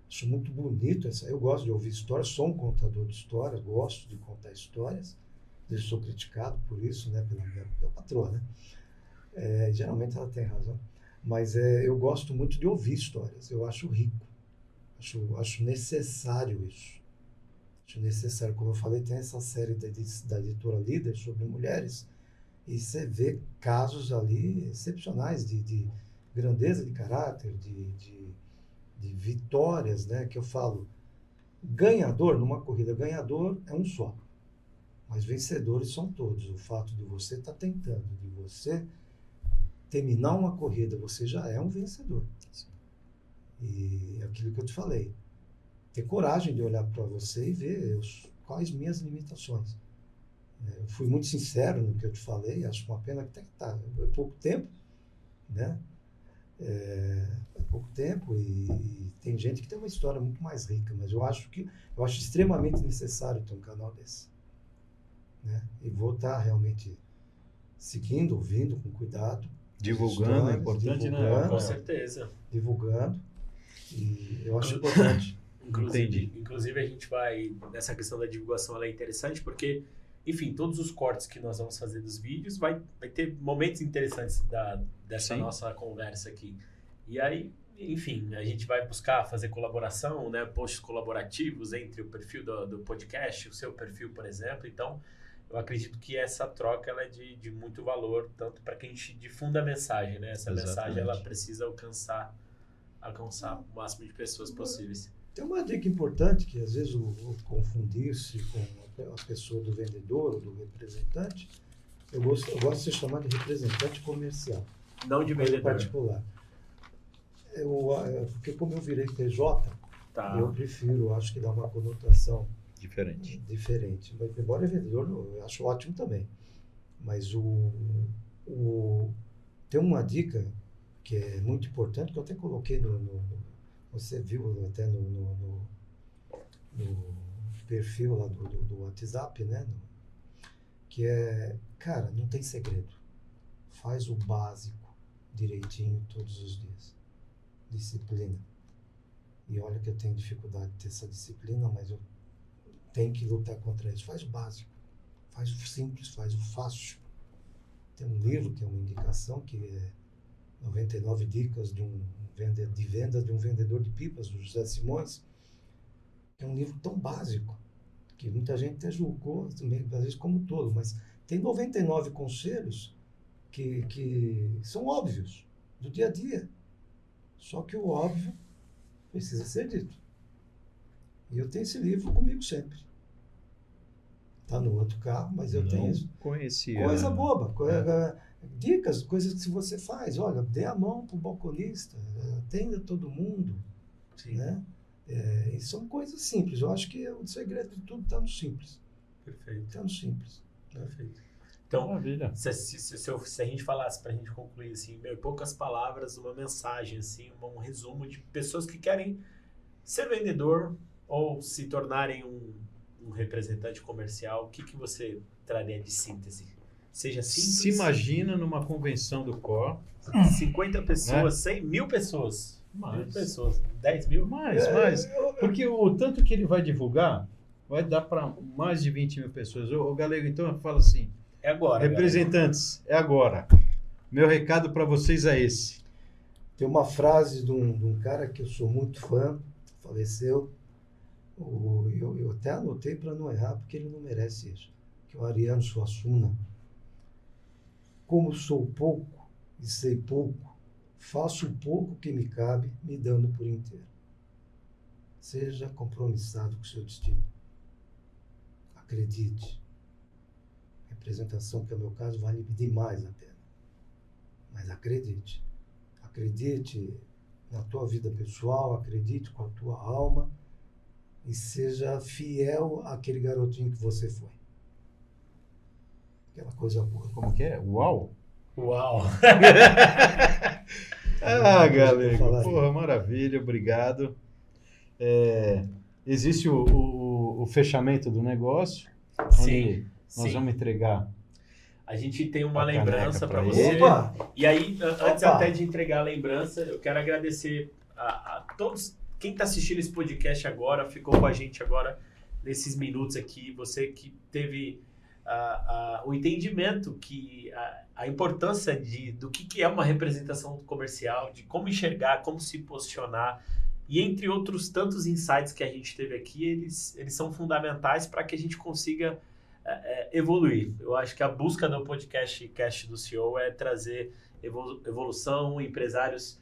Acho muito bonito, eu gosto de ouvir histórias, sou um contador de histórias, gosto de contar histórias, eu sou criticado por isso, né, pela patroa, né? Geralmente ela tem razão, mas eu gosto muito de ouvir histórias, eu acho rico, acho necessário isso. Acho necessário, como eu falei, tem essa série da editora Líder sobre mulheres, e você vê casos ali excepcionais de grandeza de caráter, de vitórias, né? Que eu falo, ganhador numa corrida, ganhador é um só, mas vencedores são todos. O fato de você estar tentando, de você terminar uma corrida, você já é um vencedor. E é aquilo que eu te falei, ter coragem de olhar para você e ver quais minhas limitações. Eu fui muito sincero no que eu te falei, acho uma pena que é pouco tempo, né? É pouco tempo e tem gente que tem uma história muito mais rica, mas eu acho extremamente necessário ter um canal desse, né? E vou estar realmente seguindo, ouvindo com cuidado, divulgando, é importante, né? Com certeza. Divulgando, e eu acho importante. Inclusive a gente vai, nessa questão da divulgação, ela é interessante porque, enfim, todos os cortes que nós vamos fazer dos vídeos vai ter momentos interessantes dessa nossa conversa aqui. E aí, enfim, a gente vai buscar fazer colaboração, né, posts colaborativos entre o perfil do podcast, o seu perfil, por exemplo. Então, eu acredito que essa troca ela é de muito valor, tanto para que a gente difunda a mensagem, né? Essa mensagem ela precisa alcançar o máximo de pessoas possíveis. Tem uma dica importante que às vezes o confundir-se com a pessoa do vendedor ou do representante, eu gosto de ser chamado de representante comercial. Não de Em vendedor. particular. Porque como eu virei PJ, Tá. eu prefiro, acho que dá uma conotação Diferente. Mas, embora é vendedor, eu acho ótimo também. Mas tem uma dica que é muito importante, que eu até coloquei você viu até no perfil lá do WhatsApp, né? Que é, cara, não tem segredo. Faz o básico direitinho todos os dias. Disciplina. E olha que eu tenho dificuldade de ter essa disciplina, mas eu tenho que lutar contra isso. Faz o básico. Faz o simples, faz o fácil. Tem um livro que é uma indicação, que é 99 dicas de venda de um vendedor de pipas, do José Simões. É um livro tão básico, que muita gente até julgou, também, às vezes como tolo, mas tem 99 conselhos que são óbvios, do dia a dia. Só que o óbvio precisa ser dito. E eu tenho esse livro comigo sempre. Está no outro carro, mas eu tenho isso. Conhecia. Coisa boba. Dicas, coisas que você faz. Olha, dê a mão para o balconista, atenda todo mundo. Sim. Né? E são coisas simples. Eu acho que o segredo de tudo está no simples. Perfeito. Está no simples. Perfeito. Então, Maravilha. se a gente falasse, para a gente concluir, assim, em poucas palavras, uma mensagem, assim, um resumo de pessoas que querem ser vendedor ou se tornarem um representante comercial, o que você traria de síntese? Seja simples. Se imagina numa convenção do COR. 50 pessoas, 100 mil pessoas. Mais. 1.000 pessoas, 10 mil. Mais. Porque o tanto que ele vai divulgar vai dar para mais de 20 mil pessoas. O Galego, então, fala assim: É agora. representantes, é agora. Meu recado para vocês é esse. Tem uma frase de um cara que eu sou muito fã, faleceu. Eu até anotei para não errar, porque ele não merece isso. Que é o Ariano Suassuna. Como sou pouco e sei pouco, faço o pouco que me cabe, me dando por inteiro. Seja compromissado com o seu destino. Acredite. Representação, que é o meu caso, vale demais a pena. Mas acredite. Acredite na tua vida pessoal, acredite com a tua alma e seja fiel àquele garotinho que você foi. Aquela coisa boa. Como que é? Uau! Uau! Galego, porra, maravilha, obrigado. Existe o fechamento do negócio, Sim. onde nós vamos entregar. A gente tem uma A lembrança caneca para pra você. ele. Opa! E aí, antes Opa! até de entregar a lembrança, eu quero agradecer a todos. Quem está assistindo esse podcast agora, ficou com a gente agora nesses minutos aqui. Você que teve o entendimento que a importância do que é uma representação comercial, de como enxergar, como se posicionar. E entre outros tantos insights que a gente teve aqui, eles são fundamentais para que a gente consiga evoluir. Eu acho que a busca do podcast Cast do CEO é trazer evolução, empresários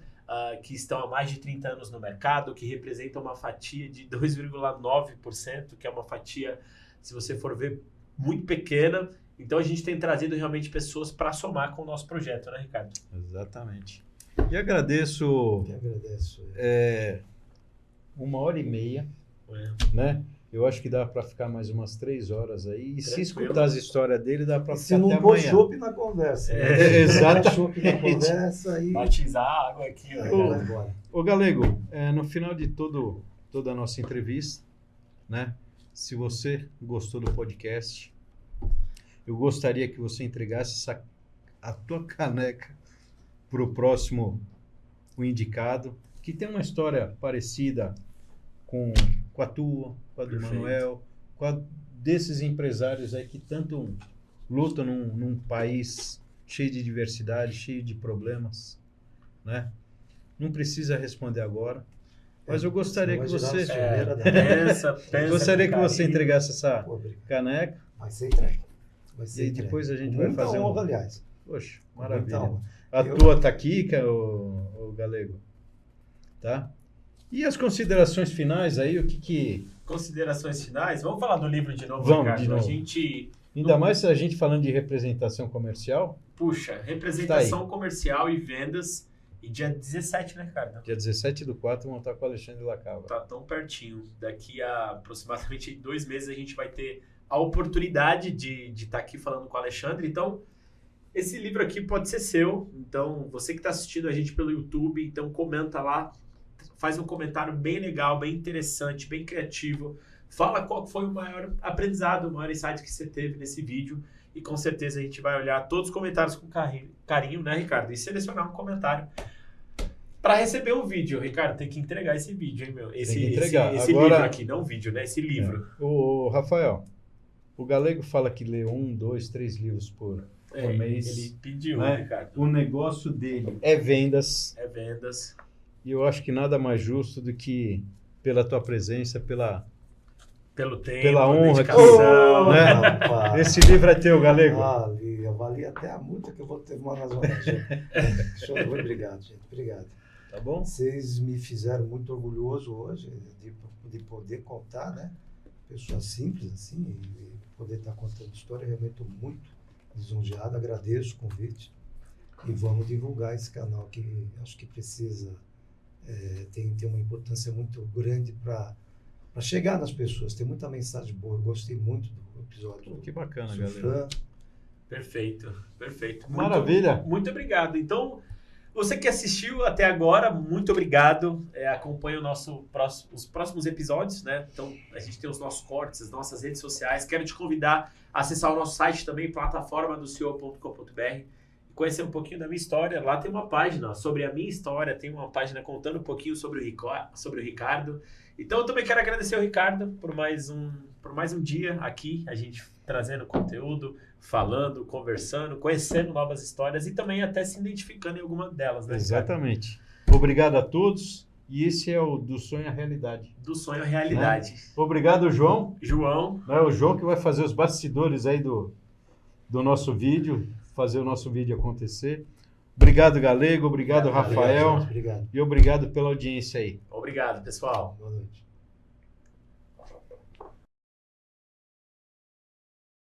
que estão há mais de 30 anos no mercado, que representam uma fatia de 2,9%, que é uma fatia, se você for ver, muito pequena. Então a gente tem trazido realmente pessoas para somar com o nosso projeto, né, Ricardo? Exatamente. E agradeço. Que agradeço. 1h30, né? Eu acho que dá para ficar mais umas 3 horas aí. E se escutar as histórias dele, dá para E ficar se não até pôr amanhã. chopp na conversa. Exato. Chopp na conversa e Batizar a água aqui, vai ó. embora. Ô Galego, no final de toda a nossa entrevista, né? Se você gostou do podcast, eu gostaria que você entregasse a tua caneca para o próximo, o indicado, que tem uma história parecida com a tua, com a do Perfeito. Manuel, com a desses empresários aí que tanto lutam num país cheio de diversidade, cheio de problemas, né? Não precisa responder agora, mas eu gostaria que você Pensa gostaria que com você carinho. entregasse essa Pô, obrigado. caneca. Vai ser entregue. vai E ser aí entregue. depois a gente Com vai muita fazer honra, aliás. Poxa, Com maravilha. muita honra. A tua tá aqui, que é o Galego. Tá? E as considerações finais aí, o que... Considerações finais? Vamos falar do livro de novo, Vamos, Ricardo? de novo. A gente... Ainda mais a gente falando de representação comercial, Puxa, representação comercial e vendas. E dia 17, né, Ricardo? dia 17/4, vamos estar com o Alexandre Lacava. Tá tão pertinho. Daqui a aproximadamente 2 meses a gente vai ter a oportunidade de estar aqui falando com o Alexandre. Então, esse livro aqui pode ser seu. Então, você que está assistindo a gente pelo YouTube, então comenta lá. Faz um comentário bem legal, bem interessante, bem criativo. Fala qual foi o maior aprendizado, o maior insight que você teve nesse vídeo. E com certeza a gente vai olhar todos os comentários com carinho, né, Ricardo? E selecionar um comentário para receber o vídeo. Ricardo, tem que entregar esse vídeo, hein, meu? Esse Agora... livro aqui, não o vídeo, né? Esse livro. O Rafael, o Galego fala que lê 1, 2, 3 livros por mês. Ele pediu, né? Ricardo. O negócio dele é vendas. É vendas. E eu acho que nada mais justo do que pela tua presença, Pelo tempo, pela honra que- dedicação. né? Rapaz. Esse livro é teu, Galego. Valia até a multa que eu vou ter uma na Zona Sul. Obrigado, gente. Obrigado. Tá bom? Vocês me fizeram muito orgulhoso hoje de poder contar, né? Pessoas simples assim, e poder estar contando história. Realmente estou muito lisonjeado, agradeço o convite. E vamos divulgar esse canal que acho que precisa, tem uma importância muito grande para chegar nas pessoas. Tem muita mensagem boa. Eu gostei muito do episódio. Pô, que bacana, Sou galera. fã. Perfeito. Maravilha. Muito obrigado. Então, você que assistiu até agora, muito obrigado. Acompanhe os próximos episódios, né? Então, a gente tem os nossos cortes, as nossas redes sociais. Quero te convidar a acessar o nosso site também, plataforma do CEO.com.br. Conhecer um pouquinho da minha história. Lá tem uma página sobre a minha história, tem uma página contando um pouquinho sobre o Ricardo. Então eu também quero agradecer ao Ricardo por mais um dia aqui, a gente trazendo conteúdo, falando, conversando, conhecendo novas histórias e também até se identificando em alguma delas, né, Ricardo? Exatamente. Obrigado a todos. E esse é o Do Sonho à Realidade. Do sonho à realidade. Obrigado, João. João. Né? O João que vai fazer os bastidores aí do nosso vídeo, fazer o nosso vídeo acontecer. Obrigado, Galego. Obrigado, Rafael. Obrigado. E obrigado pela audiência aí. Obrigado, pessoal. Boa noite.